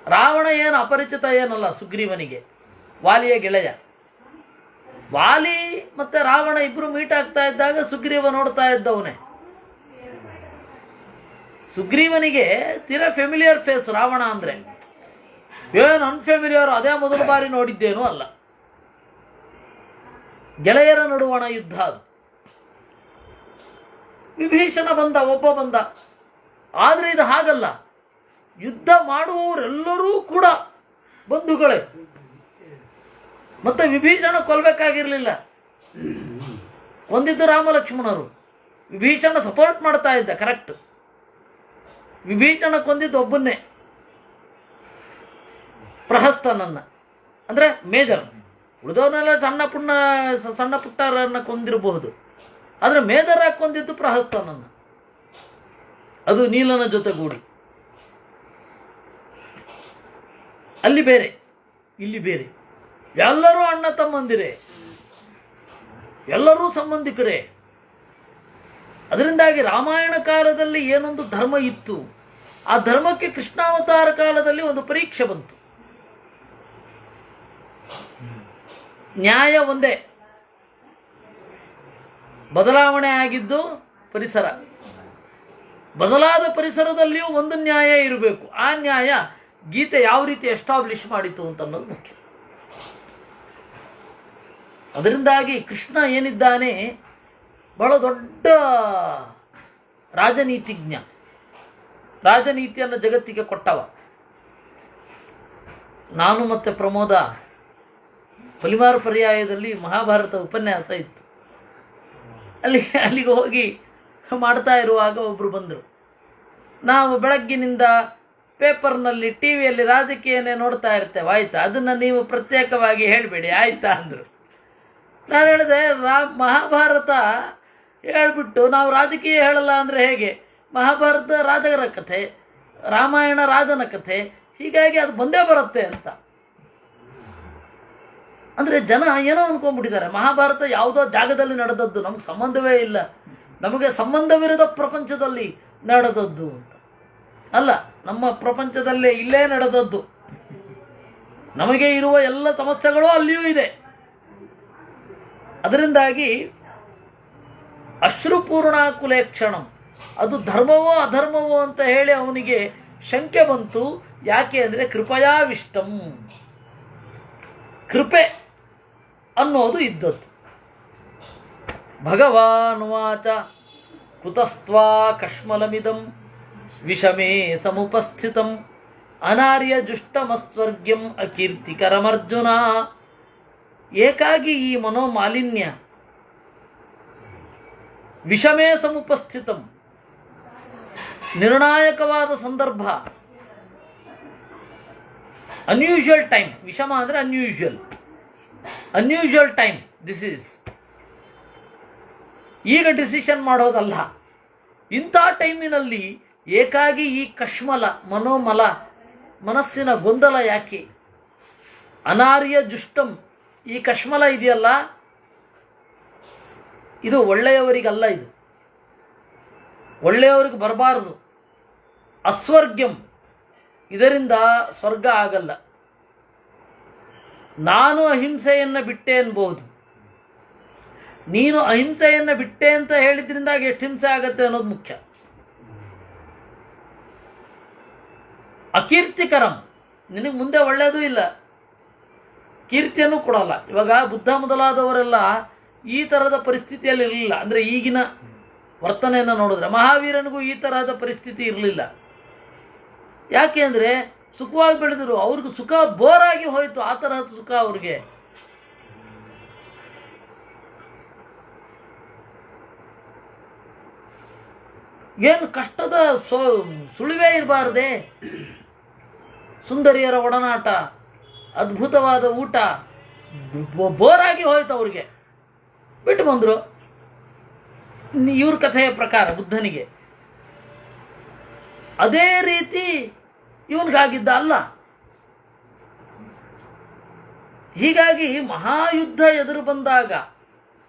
ರಾವಣ ಏನು ಅಪರಿಚಿತ ಏನಲ್ಲ ಸುಗ್ರೀವನಿಗೆ, ವಾಲಿಯ ಗೆಳೆಯ. ವಾಲಿ ಮತ್ತೆ ರಾವಣ ಇಬ್ರು ಮೀಟ್ ಆಗ್ತಾ ಇದ್ದಾಗ ಸುಗ್ರೀವ ನೋಡ್ತಾ ಇದ್ದವನೇ. ಸುಗ್ರೀವನಿಗೆ ತೀರಾ ಫೆಮಿಲಿಯರ್ ಫೇಸ್ ರಾವಣ ಅಂದರೆ. ಏನು ಅನ್ಫೆಮಿಲಿಯರ್, ಅದೇ ಮೊದಲ ಬಾರಿ ನೋಡಿದ್ದೇನೂ ಅಲ್ಲ. ಗೆಳೆಯರ ನಡುವಣ ಯುದ್ಧ ಅದು. ವಿಭೀಷಣ ಬಂದ, ಒಬ್ಬ ಬಂದ. ಆದರೆ ಇದು ಹಾಗಲ್ಲ. ಯುದ್ಧ ಮಾಡುವವರೆಲ್ಲರೂ ಕೂಡ ಬಂಧುಗಳೇ. ಮತ್ತೆ ವಿಭೀಷಣ ಕೊಲ್ಬೇಕಾಗಿರಲಿಲ್ಲ, ಕೊಂದಿದ್ದು ರಾಮ ಲಕ್ಷ್ಮಣರು. ವಿಭೀಷಣ ಸಪೋರ್ಟ್ ಮಾಡ್ತಾ ಇದ್ದ, ಕರೆಕ್ಟ್. ವಿಭೀಷಣ ಕೊಂದಿದ್ದು ಒಬ್ಬನ್ನೇ, ಪ್ರಹಸ್ತನನ್ನ, ಅಂದರೆ ಮೇಜರ್. ಉಳಿದವನ್ನೆಲ್ಲ ಸಣ್ಣ ಪುಟ್ಟರನ್ನ ಕೊಂದಿರಬಹುದು. ಆದರೆ ಮೇಜರ್ ಆಗಿ ಕೊಂದಿದ್ದು ಪ್ರಹಸ್ತನನ್ನ, ಅದು ನೀಲನ ಜೊತೆಗೂಡಿ. ಅಲ್ಲಿ ಬೇರೆ, ಇಲ್ಲಿ ಬೇರೆ. ಎಲ್ಲರೂ ಅಣ್ಣ ತಮ್ಮಂದಿರೇ, ಎಲ್ಲರೂ ಸಂಬಂಧಿಕರೇ. ಅದರಿಂದಾಗಿ ರಾಮಾಯಣ ಕಾಲದಲ್ಲಿ ಏನೊಂದು ಧರ್ಮ ಇತ್ತು, ಆ ಧರ್ಮಕ್ಕೆ ಕೃಷ್ಣಾವತಾರ ಕಾಲದಲ್ಲಿ ಒಂದು ಪರೀಕ್ಷೆ ಬಂತು. ನ್ಯಾಯ ಒಂದೇ, ಬದಲಾವಣೆ ಆಗಿದ್ದು ಪರಿಸರ. ಬದಲಾದ ಪರಿಸರದಲ್ಲಿಯೂ ಒಂದು ನ್ಯಾಯ ಇರಬೇಕು. ಆ ನ್ಯಾಯ ಗೀತೆ ಯಾವ ರೀತಿ ಎಸ್ಟಾಬ್ಲಿಷ್ ಮಾಡಿತು ಅಂತ ಅನ್ನೋದು ಮುಖ್ಯ. ಅದರಿಂದಾಗಿ ಕೃಷ್ಣ ಏನಿದ್ದಾನೆ ಬಹಳ ದೊಡ್ಡ ರಾಜನೀತಿಜ್ಞ, ರಾಜನೀತಿಯನ್ನು ಜಗತ್ತಿಗೆ ಕೊಟ್ಟವ. ನಾನು ಮತ್ತೆ ಪ್ರಮೋದ ಪಲಿಮಾರು ಪರ್ಯಾಯದಲ್ಲಿ ಮಹಾಭಾರತ ಉಪನ್ಯಾಸ ಇತ್ತು. ಅಲ್ಲಿಗೆ ಹೋಗಿ ಮಾಡ್ತಾ ಇರುವಾಗ ಒಬ್ಬರು ಬಂದರು. ನಾವು ಬೆಳಗ್ಗಿನಿಂದ ಪೇಪರ್ನಲ್ಲಿ, ಟಿ ವಿಯಲ್ಲಿ ರಾಜಕೀಯನೇ ನೋಡ್ತಾ ಇರ್ತೇವೆ, ಆಯ್ತಾ, ಅದನ್ನು ನೀವು ಪ್ರತ್ಯೇಕವಾಗಿ ಹೇಳಬೇಡಿ, ಆಯ್ತಾ ಅಂದರು. ನಾನು ಹೇಳಿದೆ, ಮಹಾಭಾರತ ಹೇಳ್ಬಿಟ್ಟು ನಾವು ರಾಜಕೀಯ ಹೇಳಲ್ಲ ಅಂದರೆ ಹೇಗೆ? ಮಹಾಭಾರತ ರಾಜರ ಕಥೆ, ರಾಮಾಯಣ ರಾಜನ ಕಥೆ, ಹೀಗಾಗಿ ಅದು ಬಂದೇ ಬರುತ್ತೆ ಅಂತ. ಅಂದರೆ ಜನ ಏನೋ ಅಂದ್ಕೊಂಡ್ಬಿಟ್ಟಿದ್ದಾರೆ, ಮಹಾಭಾರತ ಯಾವುದೋ ಜಾಗದಲ್ಲಿ ನಡೆದದ್ದು, ನಮಗೆ ಸಂಬಂಧವೇ ಇಲ್ಲ, ನಮಗೆ ಸಂಬಂಧವಿರದ ಪ್ರಪಂಚದಲ್ಲಿ ನಡೆದದ್ದು ಅಂತ. ಅಲ್ಲ, ನಮ್ಮ ಪ್ರಪಂಚದಲ್ಲೇ ಇಲ್ಲೇ ನಡೆದದ್ದು. ನಮಗೆ ಇರುವ ಎಲ್ಲ ಸಮಸ್ಯೆಗಳು ಅಲ್ಲಿಯೂ ಇದೆ. ಅದರಿಂದಾಗಿ ಅಶ್ರುಪೂರ್ಣ ಕುಲೇಕ್ಷಣಂ, ಅದು ಧರ್ಮವೋ ಅಧರ್ಮವೋ ಅಂತ ಹೇಳಿ ಅವನಿಗೆ ಶಂಕೆ ಬಂತು. ಯಾಕೆ ಅಂದರೆ ಕೃಪಯಾವಿಷ್ಟಂ, ಕೃಪೆ ಅನ್ನೋದು ಇದ್ದದ್ದು. ಭಗವಾನ್ ವಾಚ ಕುತಸ್ತ್ವಾ ಕಶ್ಮಲಮಿದಂ ವಿಷಮೇ ಏಕಾಗಿ ಈ ಮನೋಮಾಲಿನ್ಯ ವಿಷಮೇ ಸಮುಪಸ್ಥಿತಂ, ನಿರ್ಣಾಯಕವಾದ ಸಂದರ್ಭ, ಅನ್ಯೂಶುವಲ್ ಟೈಮ್. ವಿಷಮ ಅಂದರೆ ಅನ್ಯೂಶುವಲ್ ಟೈಮ್. ದಿಸ್ ಈಸ್ ಈಗ ಡಿಸಿಷನ್ ಮಾಡೋದಲ್ಲ. ಇಂಥ ಟೈಮಿನಲ್ಲಿ ಏಕಾಗಿ ಈ ಕಶ್ಮಲ ಮನೋಮಲ ಮನಸ್ಸಿನ ಗೊಂದಲ ಯಾಕೆ? ಅನಾರ್ಯ ಜುಷ್ಟಂ, ಈ ಕಶ್ಮಲ ಇದೆಯಲ್ಲ, ಇದು ಒಳ್ಳೆಯವರಿಗಲ್ಲ, ಇದು ಒಳ್ಳೆಯವರಿಗೆ ಬರಬಾರದು. ಅಸ್ವರ್ಗ್ಯಂ, ಇದರಿಂದ ಸ್ವರ್ಗ ಆಗಲ್ಲ. ನಾನು ಅಹಿಂಸೆಯನ್ನು ಬಿಟ್ಟೆ ಅನ್ಬಹುದು. ನೀನು ಅಹಿಂಸೆಯನ್ನು ಬಿಟ್ಟೆ ಅಂತ ಹೇಳಿದ್ರಿಂದಾಗಿ ಎಷ್ಟು ಹಿಂಸೆ ಆಗತ್ತೆ ಅನ್ನೋದು ಮುಖ್ಯ. ಅಕೀರ್ತಿಕರಂ, ನಿನಗೆ ಮುಂದೆ ಒಳ್ಳೆಯದೂ ಇಲ್ಲ, ಕೀರ್ತಿಯನ್ನು ಕೊಡಲ್ಲ. ಇವಾಗ ಬುದ್ಧ ಮೊದಲಾದವರೆಲ್ಲ ಈ ಥರದ ಪರಿಸ್ಥಿತಿಯಲ್ಲಿ ಇರಲಿಲ್ಲ. ಅಂದರೆ ಈಗಿನ ವರ್ತನೆಯನ್ನು ನೋಡಿದ್ರೆ ಮಹಾವೀರನಿಗೂ ಈ ತರಹದ ಪರಿಸ್ಥಿತಿ ಇರಲಿಲ್ಲ. ಯಾಕೆ ಅಂದರೆ ಸುಖವಾಗಿ ಬೆಳೆದರು. ಅವ್ರಿಗೆ ಸುಖ ಬೋರಾಗಿ ಹೋಯಿತು, ಆ ತರಹದ ಸುಖ ಅವ್ರಿಗೆ. ಏನು ಕಷ್ಟದ ಸುಳಿವೇ ಇರಬಾರ್ದೆ. ಸುಂದರಿಯರ ಒಡನಾಟ, ಅದ್ಭುತವಾದ ಊಟ, ಬೋರಾಗಿ ಹೋಯ್ತು ಅವ್ರಿಗೆ, ಬಿಟ್ಟು ಬಂದರು. ಇವ್ರ ಕಥೆಯ ಪ್ರಕಾರ ಬುದ್ಧನಿಗೆ ಅದೇ ರೀತಿ ಇವನಿಗಾಗಿದ್ದ ಅಲ್ಲ. ಹೀಗಾಗಿ ಮಹಾಯುದ್ಧ ಎದುರು ಬಂದಾಗ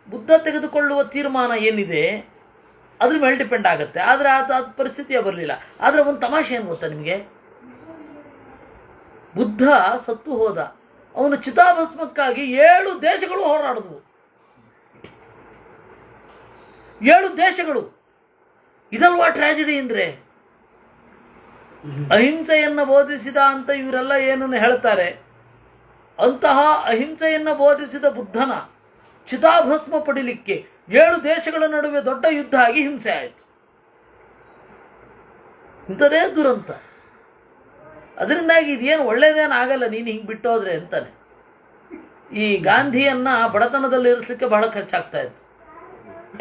ಬುದ್ಧ ತೆಗೆದುಕೊಳ್ಳುವ ತೀರ್ಮಾನ ಏನಿದೆ ಅದ್ರ ಮೇಲೆ ಡಿಪೆಂಡ್ ಆಗುತ್ತೆ. ಆದರೆ ಅದು ಪರಿಸ್ಥಿತಿಯೇ ಬರಲಿಲ್ಲ. ಆದರೆ ಒಂದು ತಮಾಷೆ ಏನು ಗೊತ್ತಾ ನಿಮಗೆ? ಬುದ್ಧ ಸತ್ತು ಹೋದ, ಅವನು ಚಿತಾಭಸ್ಮಕ್ಕಾಗಿ 7 ದೇಶಗಳು ಹೋರಾಡಿದ್ವು. 7 ದೇಶಗಳು. ಇದಲ್ವಾ ಟ್ರ್ಯಾಜಿಡಿ ಅಂದರೆ? ಅಹಿಂಸೆಯನ್ನು ಬೋಧಿಸಿದ ಅಂತ ಇವರೆಲ್ಲ ಏನನ್ನು ಹೇಳ್ತಾರೆ, ಅಂತಹ ಅಹಿಂಸೆಯನ್ನು ಬೋಧಿಸಿದ ಬುದ್ಧನ ಚಿತಾಭಸ್ಮ ಪಡಿಲಿಕ್ಕೆ 7 ದೇಶಗಳ ನಡುವೆ ದೊಡ್ಡ ಯುದ್ಧ ಆಗಿ ಹಿಂಸೆ ಆಯಿತು. ಇಂಥದೇ ದುರಂತ. ಅದರಿಂದಾಗಿ ಇದೇನು ಒಳ್ಳೇದೇನು ಆಗಲ್ಲ ನೀನು ಹಿಂಗೆ ಬಿಟ್ಟೋದ್ರೆ ಅಂತಾನೆ. ಈ ಗಾಂಧಿಯನ್ನ ಬಡತನದಲ್ಲಿ ಇರಿಸಲಿಕ್ಕೆ ಬಹಳ ಖರ್ಚಾಗ್ತಾ ಇತ್ತು.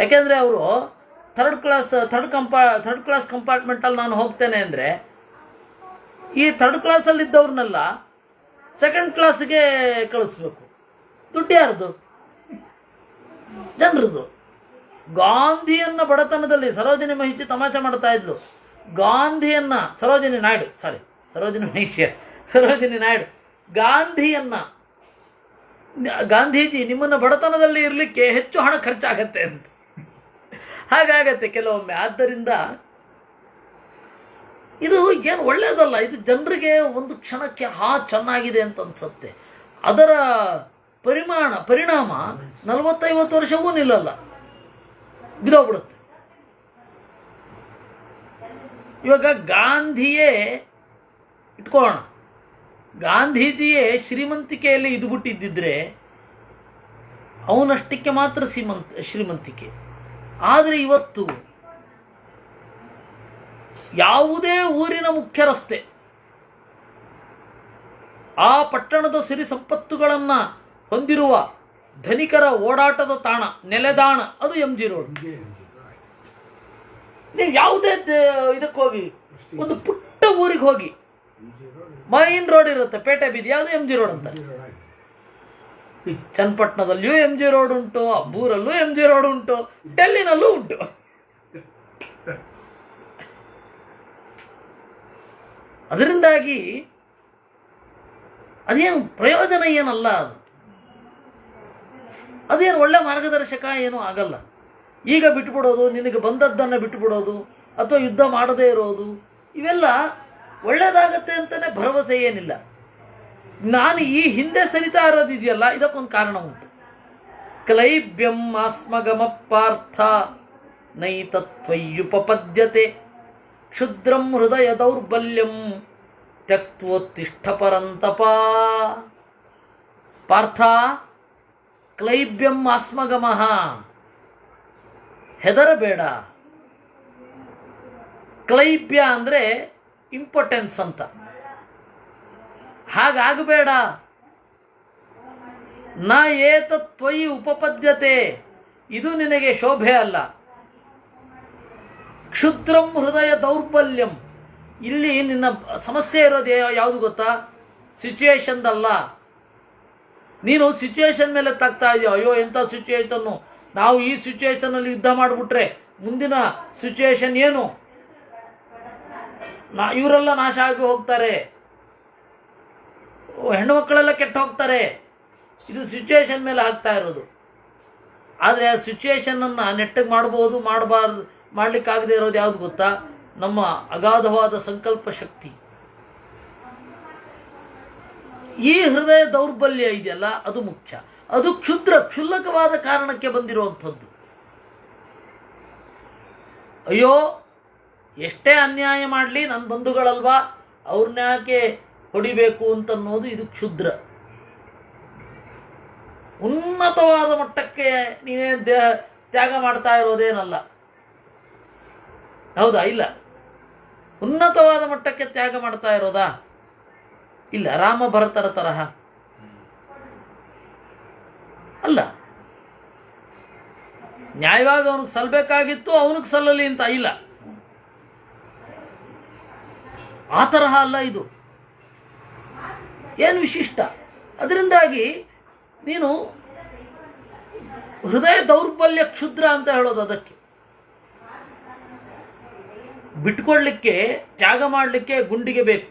ಯಾಕೆಂದರೆ ಅವರು ಥರ್ಡ್ ಕ್ಲಾಸ್ ಕಂಪಾರ್ಟ್ಮೆಂಟಲ್ಲಿ ನಾನು ಹೋಗ್ತೇನೆ ಅಂದರೆ ಈ ಥರ್ಡ್ ಕ್ಲಾಸಲ್ಲಿದ್ದವ್ರನ್ನೆಲ್ಲ ಸೆಕೆಂಡ್ ಕ್ಲಾಸ್ಗೆ ಕಳಿಸ್ಬೇಕು. ದುಡ್ಡು ಯಾರ್ದು? ಜನರದು. ಗಾಂಧಿಯನ್ನ ಬಡತನದಲ್ಲಿ ಸರೋಜಿನಿ ಮಹಿಷಿ ತಮಾಷೆ ಮಾಡ್ತಾ ಇದ್ಲು. ಸರೋಜಿನಿ ನಾಯ್ಡು ಗಾಂಧೀಜಿ ನಿಮ್ಮನ್ನು ಬಡತನದಲ್ಲಿ ಇರಲಿಕ್ಕೆ ಹೆಚ್ಚು ಹಣ ಖರ್ಚಾಗತ್ತೆ ಅಂತ. ಹಾಗಾಗತ್ತೆ ಕೆಲವೊಮ್ಮೆ. ಆದ್ದರಿಂದ ಇದು ಏನು ಒಳ್ಳೆಯದಲ್ಲ. ಇದು ಜನರಿಗೆ ಒಂದು ಕ್ಷಣಕ್ಕೆ ಚೆನ್ನಾಗಿದೆ ಅಂತ ಅನ್ಸುತ್ತೆ. ಅದರ ಪರಿಣಾಮ 40-50 ವರ್ಷವೂ ನಿಲ್ಲಲ್ಲ, ಬಿದೋಗ್ಬಿಡುತ್ತೆ. ಇವಾಗ ಗಾಂಧಿಯೇ ಇಟ್ಕೊಳ್ಳೋಣ, ಗಾಂಧೀಜಿಯೇ ಶ್ರೀಮಂತಿಕೆಯಲ್ಲಿ ಇದ್ಬಿಟ್ಟಿದ್ದಿದ್ರೆ ಅವನಷ್ಟಕ್ಕೆ ಮಾತ್ರ ಶ್ರೀಮಂತಿಕೆ. ಆದರೆ ಇವತ್ತು ಯಾವುದೇ ಊರಿನ ಮುಖ್ಯ ರಸ್ತೆ, ಆ ಪಟ್ಟಣದ ಸಿರಿ ಸಂಪತ್ತುಗಳನ್ನು ಹೊಂದಿರುವ ಧನಿಕರ ಓಡಾಟದ ತಾಣ, ನೆಲೆದಾಣ, ಅದು MG ರೋಡ್. ನೀವು ಯಾವುದೇ ಇದಕ್ಕೆ ಹೋಗಿ, ಒಂದು ಪುಟ್ಟ ಊರಿಗೆ ಹೋಗಿ, ಮೈನ್ ರೋಡ್ ಇರುತ್ತೆ, ಪೇಟೆ ಬೀದಿ, ಯಾವುದು MG ರೋಡ್ ಅಂತ. ಚನ್ನಪಟ್ಟಣದಲ್ಲಿಯೂ MG ರೋಡ್ ಉಂಟು, ಅಬ್ಬೂರಲ್ಲೂ MG ರೋಡ್ ಉಂಟು, ಡೆಲ್ಲಿನಲ್ಲೂ ಉಂಟು. ಅದರಿಂದಾಗಿ ಅದೇನು ಪ್ರಯೋಜನ ಏನಲ್ಲ, ಅದೇನು ಒಳ್ಳೆ ಮಾರ್ಗದರ್ಶಕ ಏನೂ ಆಗಲ್ಲ. ಈಗ ಬಿಟ್ಬಿಡೋದು, ನಿನಗೆ ಬಂದದ್ದನ್ನು ಬಿಟ್ಟುಬಿಡೋದು, ಅಥವಾ ಯುದ್ಧ ಮಾಡದೇ ಇರೋದು, ಇವೆಲ್ಲ ಒಳ್ಳೇದಾಗತ್ತೆ ಅಂತಲೇ ಭರವಸೆ ಏನಿಲ್ಲ. ನಾನು ಈ ಹಿಂದೆ ಸರಿತಾ ಇರೋದಿದೆಯಲ್ಲ, ಇದಕ್ಕೊಂದು ಕಾರಣ ಉಂಟು. ಕ್ಲೈಬ್ಯಂ ಆಸ್ಮಗಮ ಪಾರ್ಥ ನೈತತ್ವಯ್ಯುಪಪದ್ಯತೆ ಕ್ಷುದ್ರಂ ಹೃದಯ ದೌರ್ಬಲ್ಯಂ ತ್ಯಕ್ತೋತ್ತಿಷ್ಠ ಪರಂತಪ. ಪಾರ್ಥ, ಕ್ಲೈಬ್ಯಂ ಆಸ್ಮಗಮಃ, ಹೆದರಬೇಡ. ಕ್ಲೈಬ್ಯ ಅಂದರೆ ಇಂಪಾರ್ಟೆನ್ಸ್ ಅಂತ. ಹಾಗಾಗಬೇಡ. ನ ಏತತ್ವಯಿ ಉಪಪದ್ಯತೆ, ಇದು ನಿನಗೆ ಶೋಭೆ ಅಲ್ಲ. ಕ್ಷುದ್ರಂ ಹೃದಯ ದೌರ್ಬಲ್ಯಂ, ಇಲ್ಲಿ ನಿನ್ನ ಸಮಸ್ಯೆ ಇರೋದು ಯಾವುದು ಗೊತ್ತಾ? ಸಿಚುಯೇಷನ್ದಲ್ಲ. ನೀನು ಸಿಚುಯೇಷನ್ ಮೇಲೆ ತಾಗ್ತಾ ಇದೆಯೋ, ಅಯ್ಯೋ ಎಂಥ ಸಿಚುಯೇಷನ್ನು, ನಾವು ಈ ಸಿಚುಯೇಷನಲ್ಲಿ ಯುದ್ಧ ಮಾಡಿಬಿಟ್ರೆ ಮುಂದಿನ ಸಿಚುಯೇಷನ್ ಏನು, ಇವರೆಲ್ಲ ನಾಶ ಆಗಿ ಹೋಗ್ತಾರೆ, ಹೆಣ್ಣು ಮಕ್ಕಳೆಲ್ಲ ಕೆಟ್ಟು ಹೋಗ್ತಾರೆ. ಇದು ಸಿಚುಯೇಷನ್ ಮೇಲೆ ಆಗ್ತಾ ಇರೋದು. ಆದರೆ ಆ ಸಿಚುಯೇಷನನ್ನು ನೆಟ್ಟಗೆ ಮಾಡ್ಬೋದು, ಮಾಡಬಾರ್ದು, ಮಾಡಲಿಕ್ಕಾಗದೇ ಇರೋದು ಯಾವುದು ಗೊತ್ತಾ? ನಮ್ಮ ಅಗಾಧವಾದ ಸಂಕಲ್ಪ ಶಕ್ತಿ. ಈ ಹೃದಯ ದೌರ್ಬಲ್ಯ ಇದೆಯಲ್ಲ, ಅದು ಮುಖ್ಯ. ಅದು ಕ್ಷುಲ್ಲಕವಾದ ಕಾರಣಕ್ಕೆ ಬಂದಿರುವಂಥದ್ದು. ಅಯ್ಯೋ ಎಷ್ಟೇ ಅನ್ಯಾಯ ಮಾಡಲಿ ನನ್ನ ಬಂಧುಗಳಲ್ವಾ, ಅವ್ರನ್ನ ಯಾಕೆ ಹೊಡಿಬೇಕು ಅಂತನ್ನೋದು ಇದು ಕ್ಷುದ್ರ. ಉನ್ನತವಾದ ಮಟ್ಟಕ್ಕೆ ನೀನೇ ದೇಹ ತ್ಯಾಗ ಮಾಡ್ತಾ ಇರೋದೇನಲ್ಲ. ಹೌದಾ? ಇಲ್ಲ. ಉನ್ನತವಾದ ಮಟ್ಟಕ್ಕೆ ತ್ಯಾಗ ಮಾಡ್ತಾ ಇರೋದಾ? ಇಲ್ಲ. ರಾಮ ಭರತರ ತರಹ ಅಲ್ಲ. ನ್ಯಾಯವಾಗಿ ಅವನಿಗೆ ಸಲ್ಲಬೇಕಾಗಿತ್ತು, ಅವನಿಗೆ ಸಲ್ಲಲಿ ಅಂತ ಇಲ್ಲ. ಆ ತರಹ ಅಲ್ಲ ಇದು. ಏನು ವಿಶಿಷ್ಟ? ಅದರಿಂದಾಗಿ ನೀನು ಹೃದಯ ದೌರ್ಬಲ್ಯ ಕ್ಷುದ್ರ ಅಂತ ಹೇಳೋದು. ಅದಕ್ಕೆ ಬಿಟ್ಕೊಡ್ಲಿಕ್ಕೆ, ತ್ಯಾಗ ಮಾಡಲಿಕ್ಕೆ ಗುಂಡಿಗೆ ಬೇಕು,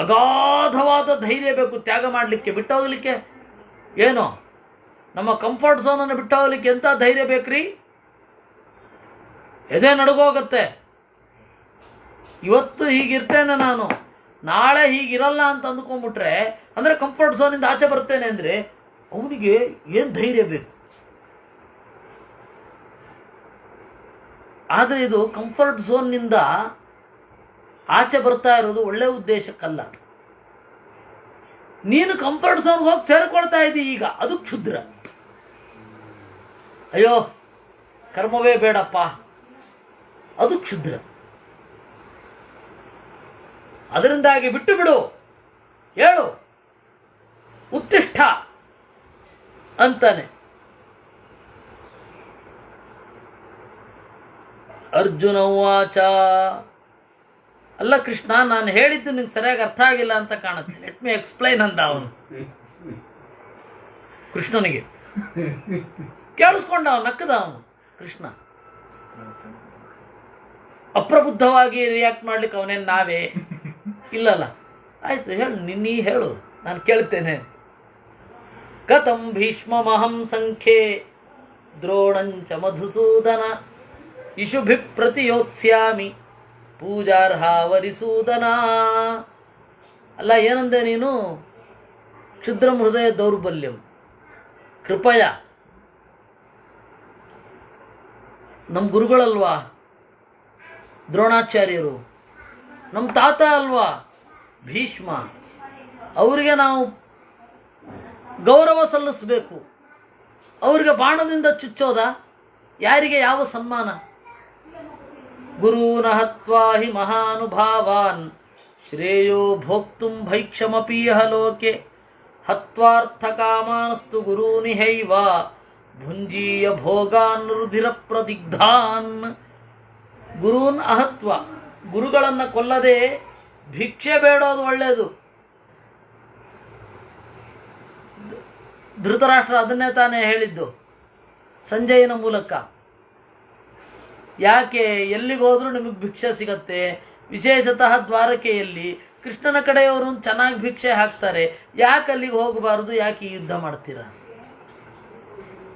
ಅಗಾಧವಾದ ಧೈರ್ಯ ಬೇಕು ತ್ಯಾಗ ಮಾಡಲಿಕ್ಕೆ. ಬಿಟ್ಟು ಹೋಗ್ಲಿಕ್ಕೆ ಏನೋ ನಮ್ಮ ಕಂಫರ್ಟ್ ಝೋನನ್ನು ಬಿಟ್ಟು ಹೋಗ್ಲಿಕ್ಕೆ ಎಂಥ ಧೈರ್ಯ ಬೇಕ್ರಿ? ಎದೆ ನಡುಗೋಗತ್ತೆ. ಇವತ್ತು ಹೀಗಿರ್ತೇನೆ ನಾನು, ನಾಳೆ ಹೀಗಿರಲ್ಲ ಅಂತ ಅಂದ್ಕೊಂಡ್ಬಿಟ್ರೆ, ಅಂದರೆ ಕಂಫರ್ಟ್ ಝೋನಿಂದ ಆಚೆ ಬರ್ತೇನೆ ಅಂದರೆ ಅವನಿಗೆ ಏನು ಧೈರ್ಯ ಬೇಕು? ಆದರೆ ಇದು ಕಂಫರ್ಟ್ ಝೋನ್ನಿಂದ ಆಚೆ ಬರ್ತಾ ಇರೋದು ಒಳ್ಳೆ ಉದ್ದೇಶಕ್ಕಲ್ಲ. ನೀನು ಕಂಫರ್ಟ್ ಝೋನ್ಗೆ ಹೋಗಿ ಸೇರಿಕೊಳ್ತಾ ಇದ್ದೀ ಈಗ, ಅದು ಕ್ಷುದ್ರ. ಅಯ್ಯೋ ಕರ್ಮವೇ ಬೇಡಪ್ಪ, ಅದು ಕ್ಷುದ್ರ. ಅದರಿಂದಾಗಿ ಬಿಟ್ಟು ಬಿಡು, ಹೇಳು, ಉತ್ತಿಷ್ಠ ಅಂತಾನೆ. ಅರ್ಜುನ ವಾಚ, ಅಲ್ಲ ಕೃಷ್ಣ, ನಾನು ಹೇಳಿದ್ದು ನಿಂಗೆ ಸರಿಯಾಗಿ ಅರ್ಥ ಆಗಿಲ್ಲ ಅಂತ ಕಾಣುತ್ತೆ, ಲೆಟ್ ಮಿ ಎಕ್ಸ್ಪ್ಲೈನ್ ಅಂತ ಅವನು ಕೃಷ್ಣನಿಗೆ. ಕೇಳಿಸ್ಕೊಂಡ ಅವನು, ನಕ್ಕದ ಅವನು ಕೃಷ್ಣ. ಅಪ್ರಬುದ್ಧವಾಗಿ ರಿಯಾಕ್ಟ್ ಮಾಡ್ಲಿಕ್ಕೆ ಅವನೇನು ನಾವೇ ಇಲ್ಲಲ್ಲ. ಆಯ್ತು ಹೇಳು, ನೀ ಹೇಳು, ನಾನು ಕೇಳ್ತೇನೆ. ಕಥಂ ಭೀಷ್ಮಮಹಂ ಸಂಖ್ಯೆ ದ್ರೋಣಂಚ ಮಧುಸೂದನ ಇಶುಭಿ ಪ್ರತಿಯೋತ್ಸ್ಯಾಮಿ ಪೂಜಾರ್ಹ ವರಿಸೂದನ. ಅಲ್ಲ ಏನಂದೆ ನೀನು? ಕ್ಷುದ್ರಂ ಹೃದಯ ದೌರ್ಬಲ್ಯಂ. ಕೃಪಯ ನಮ್ಮ ಗುರುಗಳಲ್ವಾ ದ್ರೋಣಾಚಾರ್ಯರು, ನಮ್ಮ ತಾತ ಅಲ್ವಾ ಭೀಷ್ಮ, ಅವರಿಗೆ ನಾವು ಗೌರವ ಸಲ್ಲಿಸಬೇಕು. ಅವರಿಗೆ ಬಾಣದಿಂದ ಚುಚ್ಚೋದ? ಯಾರಿಗೆ ಯಾವ ಸನ್ಮಾನ? ಗುರೂನ ಹತ್ವಾ ಹಿ ಮಹಾನುಭಾವಾನ್ ಶ್ರೇಯೋ ಭೋಕ್ತುಂ ಭೈಕ್ಷಮಪೀಹ ಲೋಕೆ ಹತ್ವಾರ್ಥ ಕಾಮಾನಸ್ತು ಗುರೂನಿಹೈವ ಭುಂಜೀಯ ಭೋಗಾನ್ ರುಧಿರ ಪ್ರದಿಗ್ಧಾನ್. ಗುರೂನ್ ಅಹತ್ವ, ಗುರುಗಳನ್ನು ಕೊಲ್ಲದೆ ಭಿಕ್ಷೆ ಬೇಡೋದು ಒಳ್ಳೆಯದು. ಧೃತರಾಷ್ಟ್ರ ಅದನ್ನೇ ತಾನೇ ಹೇಳಿದ್ದು ಸಂಜಯನ ಮೂಲಕ. ಯಾಕೆ ಎಲ್ಲಿಗೋದ್ರೂ ನಿಮಗೆ ಭಿಕ್ಷೆ ಸಿಗತ್ತೆ, ವಿಶೇಷತಃ ದ್ವಾರಕೆಯಲ್ಲಿ ಕೃಷ್ಣನ ಕಡೆಯವರು ಚೆನ್ನಾಗಿ ಭಿಕ್ಷೆ ಹಾಕ್ತಾರೆ, ಯಾಕೆ ಅಲ್ಲಿಗೆ ಹೋಗಬಾರದು, ಯಾಕೆ ಯುದ್ಧ ಮಾಡ್ತೀರಾ?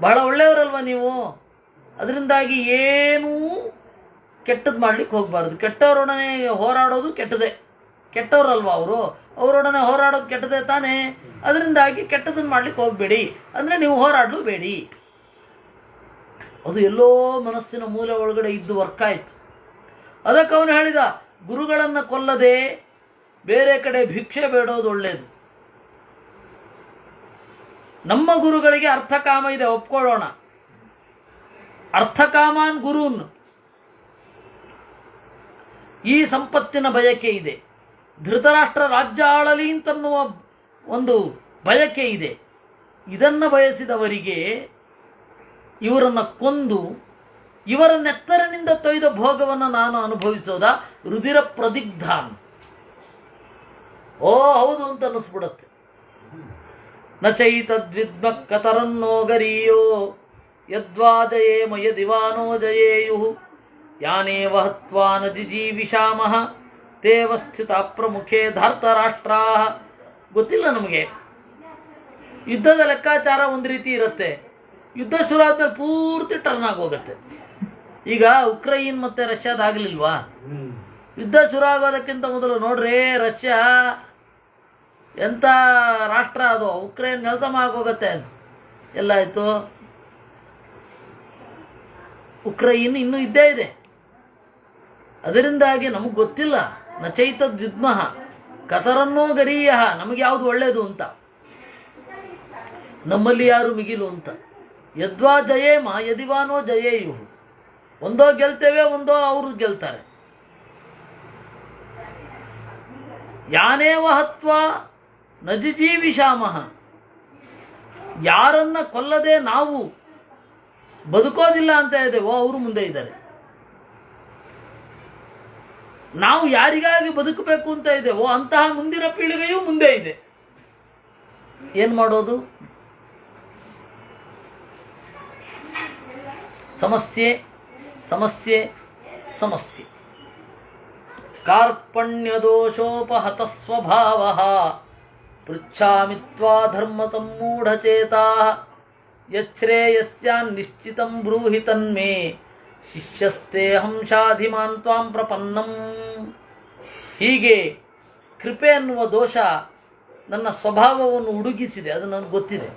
ಬಹಳ ಒಳ್ಳೆಯವರಲ್ವ ನೀವು. ಅದರಿಂದಾಗಿ ಏನೂ ಕೆಟ್ಟದ್ದು ಮಾಡ್ಲಿಕ್ಕೆ ಹೋಗಬಾರ್ದು. ಕೆಟ್ಟವರೊಡನೆ ಹೋರಾಡೋದು ಕೆಟ್ಟದೇ, ಕೆಟ್ಟವರಲ್ವ ಅವರು, ಅವರೊಡನೆ ಹೋರಾಡೋದು ಕೆಟ್ಟದೇ ತಾನೇ. ಅದರಿಂದಾಗಿ ಕೆಟ್ಟದನ್ನು ಮಾಡ್ಲಿಕ್ಕೆ ಹೋಗಬೇಡಿ, ಅಂದರೆ ನೀವು ಹೋರಾಡಲು ಬೇಡಿ. ಅದು ಎಲ್ಲೋ ಮನಸ್ಸಿನ ಮೂಲೆ ಒಳಗಡೆ ಇದ್ದು ವರ್ಕ್ ಆಯಿತು. ಅದಕ್ಕೆ ಅವನು ಹೇಳಿದ, ಗುರುಗಳನ್ನು ಕೊಲ್ಲದೆ ಬೇರೆ ಕಡೆ ಭಿಕ್ಷೆ ಬೇಡೋದು ಒಳ್ಳೆಯದು. ನಮ್ಮ ಗುರುಗಳಿಗೆ ಅರ್ಥಕಾಮ ಇದೆ, ಒಪ್ಕೊಳ್ಳೋಣ. ಅರ್ಥಕಾಮಾನ್ ಗುರೂನ್, ಈ ಸಂಪತ್ತಿನ ಬಯಕೆ ಇದೆ. ಧೃತರಾಷ್ಟ್ರ ರಾಜ್ಯ ಆಳಲಿ ಅಂತನ್ನುವ ಒಂದು ಬಯಕೆ ಇದೆ. ಇದನ್ನು ಬಯಸಿದವರಿಗೆ ಇವರನ್ನು ಕೊಂದು ಇವರ ನೆತ್ತರನಿಂದ ತೊಯ್ದ ಭೋಗವನ್ನು ನಾನು ಅನುಭವಿಸೋದ ರುಧಿರ ಪ್ರದಿಗ್ಧಾನ್. ಓ ಹೌದು ಅಂತ ಅನ್ನಿಸ್ಬಿಡತ್ತೆ. ನ ಚೈತದ್ವಿದ್ಮ ಕತರನ್ನೋ ಗರೀಯೋ ಯದ್ವಾಜಯೇಮ ಯದಿವಾನೋ ಜಯೇಯು ಯಾನೇವ ಹತ್ವಾ ನ ಜಿಜೀವಿಷಾಮಃ ತೇವ ಸ್ಥಿತ ಪ್ರಮುಖೇ ಧಾರ್ತರಾಷ್ಟ್ರಾ. ಗೊತ್ತಿಲ್ಲ ನಮಗೆ. ಯುದ್ಧದ ಲೆಕ್ಕಾಚಾರ ಒಂದು ರೀತಿ ಇರುತ್ತೆ, ಯುದ್ಧ ಶುರು ಆದ್ಮೇಲೆ ಪೂರ್ತಿ ಟರ್ನ್ ಆಗೋಗುತ್ತೆ. ಈಗ ಉಕ್ರೈನ್ ಮತ್ತೆ ರಷ್ಯಾದಾಗಲಿಲ್ವಾ? ಯುದ್ಧ ಶುರು ಆಗೋದಕ್ಕಿಂತ ಮೊದಲು ನೋಡ್ರಿ, ರಷ್ಯಾ ಎಂಥ ರಾಷ್ಟ್ರ ಅದು, ಉಕ್ರೇನ್ ನೆಲಸಮ ಆಗೋಗತ್ತೆ. ಎಲ್ಲಾಯ್ತು, ಉಕ್ರೈನ್ ಇನ್ನೂ ಇದ್ದೇ ಇದೆ. ಅದರಿಂದಾಗಿ ನಮಗೆ ಗೊತ್ತಿಲ್ಲ. ನಚೈತದ್ ವಿದ್ಮಃ ಕತರನ್ನೋ ಗರೀಯ, ನಮಗೆ ಯಾವುದು ಒಳ್ಳೇದು ಅಂತ, ನಮ್ಮಲ್ಲಿ ಯಾರು ಮಿಗಿಲು ಅಂತ. ಯದ್ವಾ ಜಯೇಮ ಯದಿವಾನೋ ಜಯೇಯು, ಒಂದೋ ಗೆಲ್ತೇವೆ ಒಂದೋ ಅವರು ಗೆಲ್ತಾರೆ. ಯಾನೇವ ಹತ್ವಾ ನಜಿಜೀವಿಷಾಮಃ, ಯಾರನ್ನ ಕೊಲ್ಲದೆ ನಾವು ಬದುಕೋದಿಲ್ಲ ಅಂತ ಇದ್ದೇವೋ ಅವರು ಮುಂದೆ ಇದ್ದಾರೆ. ನಾವು ಯಾರಿಗಾಗಿ ಬದುಕಬೇಕು ಅಂತ ಇದ್ದೇವೋ ಅಂತಹ ಮುಂದಿನ ಪೀಳಿಗೆಯೂ ಮುಂದೆ ಇದೆ. ಏನ್ ಮಾಡೋದು? ಸಮಸ್ಯೆ ಸಮಸ್ಯೆ ಸಮಸ್ಯೆ. ಕಾರ್ಪಣ್ಯದೋಷೋಪಹತ ಸ್ವಭಾವ ಪೃಚ್ಛಾಮಿ ತ್ವಾ ಧರ್ಮತಂ ಮೂಢಚೇತಾ ಯಚ್ಛ್ರೇಯಸ್ಯಾನ್ ನಿಶ್ಚಿತಂ ಬ್ರೂಹಿ ತನ್ಮೇ ಶಿಷ್ಯಸ್ತೇಹಂ ಶಾಧಿಮಾನ್ ತ್ವಾಂ ಪ್ರಪನ್ನಂ. ಹೀಗೆ ಕೃಪೆ ಅನ್ನುವ ದೋಷ ನನ್ನ ಸ್ವಭಾವವನ್ನು ಹುಡುಗಿಸಿದೆ, ಅದು ನನಗೆ ಗೊತ್ತಿದೆ.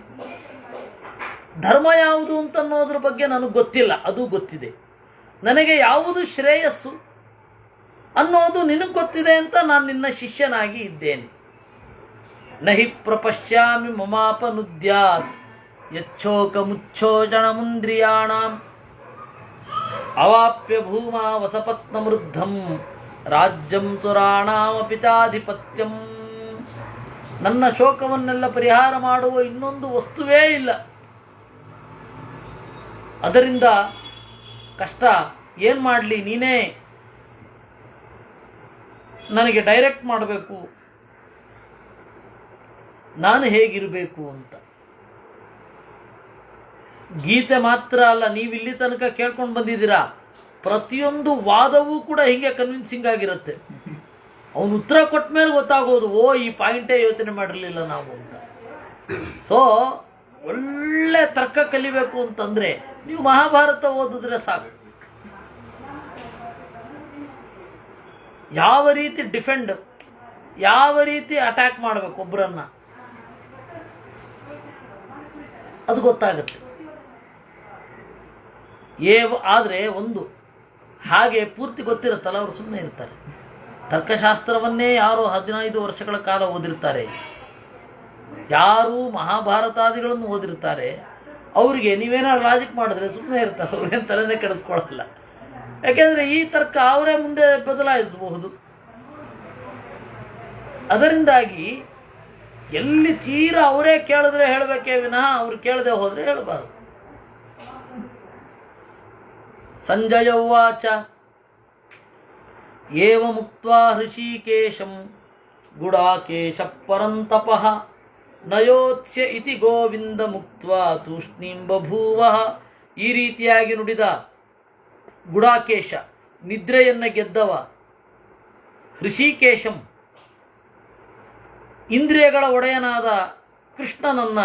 ಧರ್ಮ ಯಾವುದು ಅಂತನ್ನೋದ್ರ ಬಗ್ಗೆ ನನಗೆ ಗೊತ್ತಿಲ್ಲ, ಅದು ಗೊತ್ತಿದೆ. ನನಗೆ ಯಾವುದು ಶ್ರೇಯಸ್ಸು ಅನ್ನೋದು ನಿನಗೆ ಗೊತ್ತಿದೆ ಅಂತ ನಾನು ನಿನ್ನ ಶಿಷ್ಯನಾಗಿ ಇದ್ದೇನೆ. ನಹಿ ಪ್ರಪಶ್ಯಾಮಿ ಮಮಾಪನುದ್ಯಾತ್ ಯಚ್ಛೋಕ ಮುಚ್ಛೋಚನ ಮುಂದ್ರಿಯಾಣಾಂ ಅವಾಪ್ಯ ಭೂಮಾ ವಸಪತ್ನಮೃದ್ಧಂ ರಾಜ್ಯಂ ಸುರಾಣಾಮಪಿ ಚಾಧಿಪತ್ಯಂ. ನನ್ನ ಶೋಕವನ್ನೆಲ್ಲ ಪರಿಹಾರ ಮಾಡುವ ಇನ್ನೊಂದು ವಸ್ತುವೇ ಇಲ್ಲ. ಅದರಿಂದ ಕಷ್ಟ. ಏನು ಮಾಡಲಿ, ನೀನೇ ನನಗೆ ಡೈರೆಕ್ಟ್ ಮಾಡಬೇಕು, ನಾನು ಹೇಗಿರಬೇಕು ಅಂತ. ಗೀತೆ ಮಾತ್ರ ಅಲ್ಲ, ನೀವಿಲ್ಲಿ ತನಕ ಕೇಳ್ಕೊಂಡು ಬಂದಿದ್ದೀರಾ, ಪ್ರತಿಯೊಂದು ವಾದವೂ ಕೂಡ ಹೀಗೆ ಕನ್ವಿನ್ಸಿಂಗ್ ಆಗಿರುತ್ತೆ. ಅವನು ಉತ್ತರ ಕೊಟ್ಟ ಮೇಲೆ ಗೊತ್ತಾಗೋದು, ಓ ಈ ಪಾಯಿಂಟೇ ಯೋಚನೆ ಮಾಡಿರಲಿಲ್ಲ ನಾವು ಅಂತ. ಸೊ ಒಳ್ಳೆ ತರ್ಕ ಕಲಿಬೇಕು ಅಂತಂದ್ರೆ ನೀವು ಮಹಾಭಾರತ ಓದಿದ್ರೆ ಸಾಕು. ಯಾವ ರೀತಿ ಡಿಫೆಂಡ್, ಯಾವ ರೀತಿ ಅಟ್ಯಾಕ್ ಮಾಡಬೇಕು ಒಬ್ಬರನ್ನ, ಅದು ಗೊತ್ತಾಗುತ್ತೆ. ಆದರೆ ಒಂದು ಹಾಗೆ ಪೂರ್ತಿ ಗೊತ್ತಿರುತ್ತಲ್ಲ, ಅವರು ಸುಮ್ಮನೆ ಇರ್ತಾರೆ. ತರ್ಕಶಾಸ್ತ್ರವನ್ನೇ ಯಾರು 15 ವರ್ಷಗಳ ಕಾಲ ಓದಿರ್ತಾರೆ, ಯಾರು ಮಹಾಭಾರತಾದಿಗಳನ್ನು ಓದಿರ್ತಾರೆ, ಅವರಿಗೆ ನೀವೇನಾದ್ರು ಲಾಜಿಕ್ ಮಾಡಿದ್ರೆ ಸುಮ್ಮನೆ ಇರ್ತಾರೆ, ಅವ್ರೇನು ತಲೆನೇ ಕೆಡಿಸ್ಕೊಳ್ಳಲ್ಲ. ಯಾಕೆಂದರೆ ಈ ತರ್ಕ ಅವರೇ ಮುಂದೆ ಬದಲಾಯಿಸಬಹುದು. ಅದರಿಂದಾಗಿ ಎಲ್ಲಿ ತೀರಾ ಅವರೇ ಕೇಳಿದ್ರೆ ಹೇಳಬೇಕೇ ವಿನಃ ಅವ್ರು ಕೇಳದೆ ಹೋದರೆ ಹೇಳಬಾರದು. ಸಂಜಯ ಉವಾಚ ಏವ ಮುಕ್ತ್ವಾ ಹೃಷೀಕೇಶಂ ಗುಡಾಕೇಶ ಪರಂತಪಃ ನಯೋತ್ಸ್ಯ ಇತಿ ಗೋವಿಂದ ಮುಕ್ತ್ವಾ ತೂಷ್ಣೀಂ ಬಭೂವಃ. ಈ ರೀತಿಯಾಗಿ ನುಡಿದ ಗುಡಾಕೇಶ, ನಿದ್ರೆಯನ್ನು ಗೆದ್ದವ, ಹೃಷೀಕೇಶಂ ಇಂದ್ರಿಯಗಳ ಒಡೆಯನಾದ ಕೃಷ್ಣನನ್ನ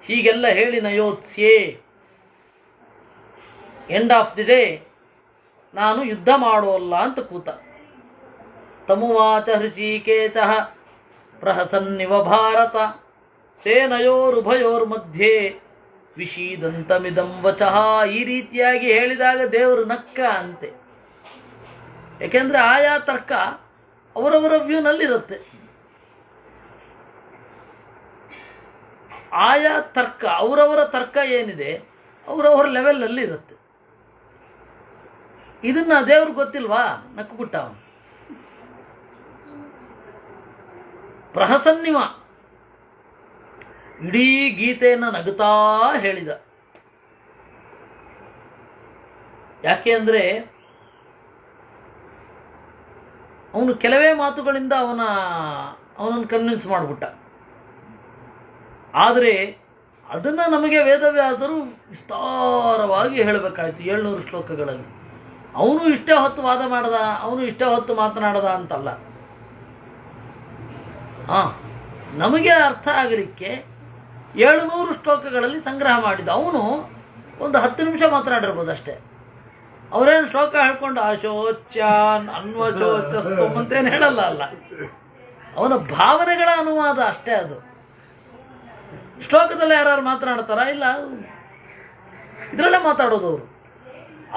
ಹೀಗೆಲ್ಲ ಹೇಳಿ ನಯೋತ್ಸ್ಯೆ, ಎಂಡ್ ಆಫ್ ದಿ ಡೇ ನಾನು ಯುದ್ಧ ಮಾಡೋಲ್ಲ ಅಂತ ಕೂತ. ತಮುವಾಚ ಹೃಷೀಕೇಶಃ ಪ್ರಹಸನ್ನಿವ ಭಾರತ ಸೇನಯೋರುಭಯೋರ್ಮಧ್ಯೆ ವಿಷೀದಂತಮಿದಂ ವಚಃ. ಈ ರೀತಿಯಾಗಿ ಹೇಳಿದಾಗ ದೇವರು ನಕ್ಕ ಅಂತೆ. ಯಾಕೆಂದ್ರೆ ಆಯಾ ತರ್ಕ ಅವರವರ ವ್ಯೂನಲ್ಲಿರುತ್ತೆ. ಆಯಾ ತರ್ಕ ಅವರವರ ತರ್ಕ ಏನಿದೆ ಅವರವರ ಲೆವೆಲ್ನಲ್ಲಿ ಇರುತ್ತೆ. ಇದನ್ನ ದೇವ್ರಿಗೆ ಗೊತ್ತಿಲ್ವಾ? ನಕ್ಬಿಟ್ಟ ಅವನು. ಪ್ರಹಸನ್ನಿವ ಇಡೀ ಗೀತೆಯನ್ನು ನಗುತ್ತಾ ಹೇಳಿದ. ಯಾಕೆ ಅಂದರೆ ಅವನು ಕೆಲವೇ ಮಾತುಗಳಿಂದ ಅವನನ್ನು ಕನ್ವಿನ್ಸ್ ಮಾಡಿಬಿಟ್ಟ. ಆದರೆ ಅದನ್ನು ನಮಗೆ ವೇದವ್ಯಾಸರು ವಿಸ್ತಾರವಾಗಿ ಹೇಳಬೇಕಾಯ್ತು 700 ಶ್ಲೋಕಗಳಲ್ಲಿ. ಅವನು ಇಷ್ಟೇ ಹೊತ್ತು ವಾದ ಮಾಡ್ದ, ಅವನು ಇಷ್ಟೇ ಹೊತ್ತು ಮಾತನಾಡದ ಅಂತಲ್ಲ. ನಮಗೆ ಅರ್ಥ ಆಗಲಿಕ್ಕೆ 700 ಶ್ಲೋಕಗಳಲ್ಲಿ ಸಂಗ್ರಹ ಮಾಡಿದ. ಅವನು ಒಂದು 10 ನಿಮಿಷ ಮಾತನಾಡಿರ್ಬೋದು ಅಷ್ಟೇ. ಅವರೇನು ಶ್ಲೋಕ ಹೇಳ್ಕೊಂಡು ಅಶೋಚ್ಯಾನ್ ಅನ್ವಶೋಚಸ್ತು ಅಂತೇನು ಹೇಳಲ್ಲ ಅಲ್ಲ, ಅವನ ಭಾವನೆಗಳ ಅನುವಾದ ಅಷ್ಟೇ ಅದು. ಶ್ಲೋಕದಲ್ಲಿ ಯಾರು ಮಾತನಾಡ್ತಾರ? ಇಲ್ಲ, ಇದರಲ್ಲೇ ಮಾತಾಡೋದು ಅವರು.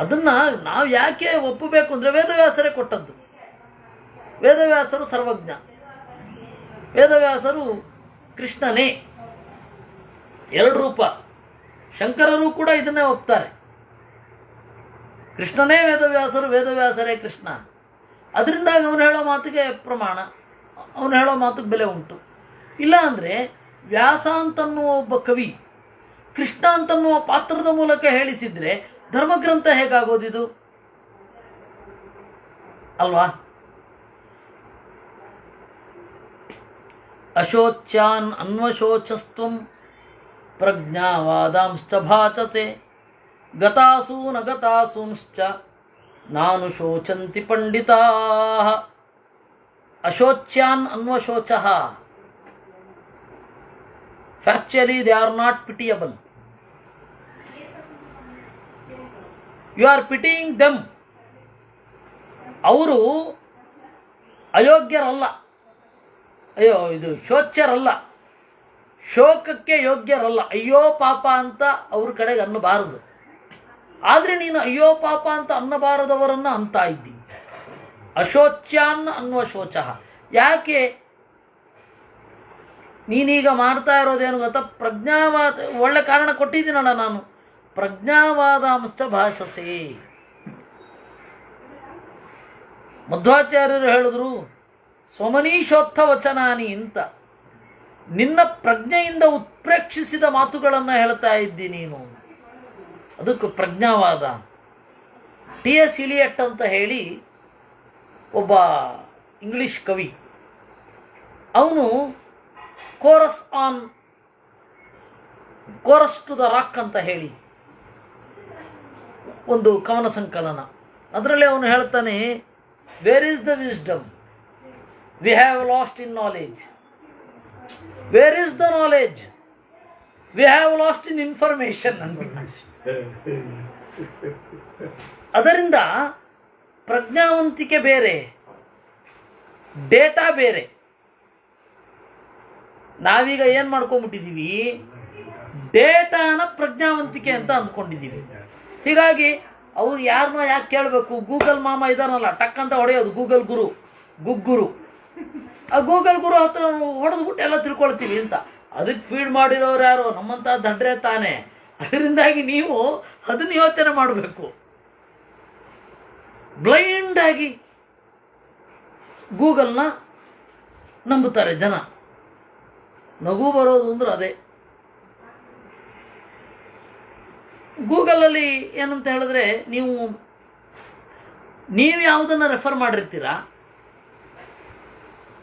ಅದನ್ನು ನಾವು ಯಾಕೆ ಒಪ್ಪಬೇಕು ಅಂದರೆ ವೇದವ್ಯಾಸರೇ ಕೊಟ್ಟದ್ದು. ವೇದವ್ಯಾಸರು ಸರ್ವಜ್ಞ, ವೇದವ್ಯಾಸರು ಕೃಷ್ಣನೇ. 2 ರೂಪ. ಶಂಕರರು ಕೂಡ ಇದನ್ನೇ ಒಪ್ತಾರೆ. ಕೃಷ್ಣನೇ ವೇದವ್ಯಾಸರು, ವೇದವ್ಯಾಸರೇ ಕೃಷ್ಣ. ಅದರಿಂದಾಗಿ ಅವನು ಹೇಳೋ ಮಾತಿಗೆ ಪ್ರಮಾಣ, ಅವನು ಹೇಳೋ ಮಾತಿಗೆ ಬೆಲೆ ಉಂಟು. ಇಲ್ಲ ಅಂದರೆ ವ್ಯಾಸ ಅಂತನ್ನುವ ಒಬ್ಬ ಕವಿ ಕೃಷ್ಣ ಅಂತನ್ನುವ ಪಾತ್ರದ ಮೂಲಕ ಹೇಳಿಸಿದ್ರೆ ಧರ್ಮಗ್ರಂಥ ಹೇಗಾಗೋದಿದು ಅಲ್ವಾ? ಅಶೋಚ್ಯಾನ್ ಅನ್ವಶೋಚಸ್ತ್ವಂ ಪ್ರಜ್ಞಾವಾದಾಂಶ್ಚ ಭಾತತೆ ಗತಾಸೂನ ಗತಾಸೂಂಶ್ಚ ನಾನು ಶೋಚಂತಿ ಪಂಡಿತಾಃ. ಅಶೋಚ್ಯಾನ್ ಅನ್ವಶೋಚಃ. Factually, they are not pitiable. You are pitying them. ಅವರು ಅಯೋಗ್ಯರಲ್ಲ, ಇದು ಶೋಚ್ಯರಲ್ಲ, ಶೋಕಕ್ಕೆ ಯೋಗ್ಯರಲ್ಲ. ಅಯ್ಯೋ ಪಾಪ ಅಂತ ಅವ್ರ ಕಡೆಗೆ ಅನ್ನಬಾರದು. ಆದರೆ ನೀನು ಅಯ್ಯೋ ಪಾಪ ಅಂತ ಅನ್ನಬಾರದವರನ್ನು ಅಂತ ಇದ್ದಿ. ಅಶೋಚ್ಯಾನ್ ಅನ್ನುವ ಶೋಚ. ಯಾಕೆ ನೀನೀಗ ಮಾಡ್ತಾ ಇರೋದೇನು ಗೊತ್ತಾ? ಪ್ರಜ್ಞಾವಾದ. ಒಳ್ಳೆ ಕಾರಣ ಕೊಟ್ಟಿದ್ದೀನಲ್ಲ ನಾನು. ಪ್ರಜ್ಞಾವಾದಾಂಶ್ಚ ಭಾಷಸೆ. ಮಧ್ವಾಚಾರ್ಯರು ಹೇಳಿದ್ರು ಸ್ವಮನೀಶೋತ್ಥ ವಚನಾನಿ ಅಂತ. ನಿನ್ನ ಪ್ರಜ್ಞೆಯಿಂದ ಉತ್ಪ್ರೇಕ್ಷಿಸಿದ ಮಾತುಗಳನ್ನು ಹೇಳ್ತಾ ಇದ್ದಿ ನೀನು. ಅದಕ್ಕೆ ಪ್ರಜ್ಞಾವಾದ. T.S. ಇಲಿಯಟ್ ಅಂತ ಹೇಳಿ ಒಬ್ಬ ಇಂಗ್ಲಿಷ್ ಕವಿ. ಅವನು ಕೋರಸ್ ಟು ದ ರಾಕ್ ಅಂತ ಹೇಳಿ ಒಂದು ಕವನ ಸಂಕಲನ. ಅದರಲ್ಲಿ ಅವನು ಹೇಳ್ತಾನೆ, where is the wisdom we have lost in knowledge, where is the knowledge we have lost in information ಅಂತ. ಅದರಿಂದ ಪ್ರಜ್ಞಾವಂತಿಕೆ ಬೇರೆ, ಡೇಟಾ ಬೇರೆ. ನಾವೀಗ ಏನು ಮಾಡ್ಕೊಂಡ್ಬಿಟ್ಟಿದ್ದೀವಿ, ಡೇಟಾನ ಪ್ರಜ್ಞಾವಂತಿಕೆ ಅಂತ ಅಂದ್ಕೊಂಡಿದ್ದೀವಿ. ಹೀಗಾಗಿ ಅವ್ರು ಯಾರನ್ನೋ ಯಾಕೆ ಕೇಳಬೇಕು? ಗೂಗಲ್ ಮಾಮ ಇದಾನಲ್ಲ, ಟಕ್ ಅಂತ ಹೊಡೆಯೋದು ಗೂಗಲ್ ಗುರು, ಗುಗ್ಗುರು. ಆ ಗೂಗಲ್ ಗುರು ಹತ್ರ ಹೊಡೆದ್ಬಿಟ್ಟು ಎಲ್ಲ ತಿಳ್ಕೊಳ್ತೀವಿ ಅಂತ. ಅದಕ್ಕೆ ಫೀಡ್ ಮಾಡಿರೋರು ಯಾರು? ನಮ್ಮಂಥ ದಡ್ರೆ ತಾನೆ. ಅದರಿಂದಾಗಿ ನೀವು ಅದನ್ನು ಯೋಚನೆ ಮಾಡಬೇಕು. ಬ್ಲೈಂಡ್ ಆಗಿ ಗೂಗಲ್ನ ನಂಬುತ್ತಾರೆ ಜನ. ನಗು ಬರೋದು ಅಂದ್ರೆ ಅದೇ. ಗೂಗಲಲ್ಲಿ ಏನಂತ ಹೇಳಿದ್ರೆ, ನೀವು ಯಾವುದನ್ನು ರೆಫರ್ ಮಾಡಿರ್ತೀರ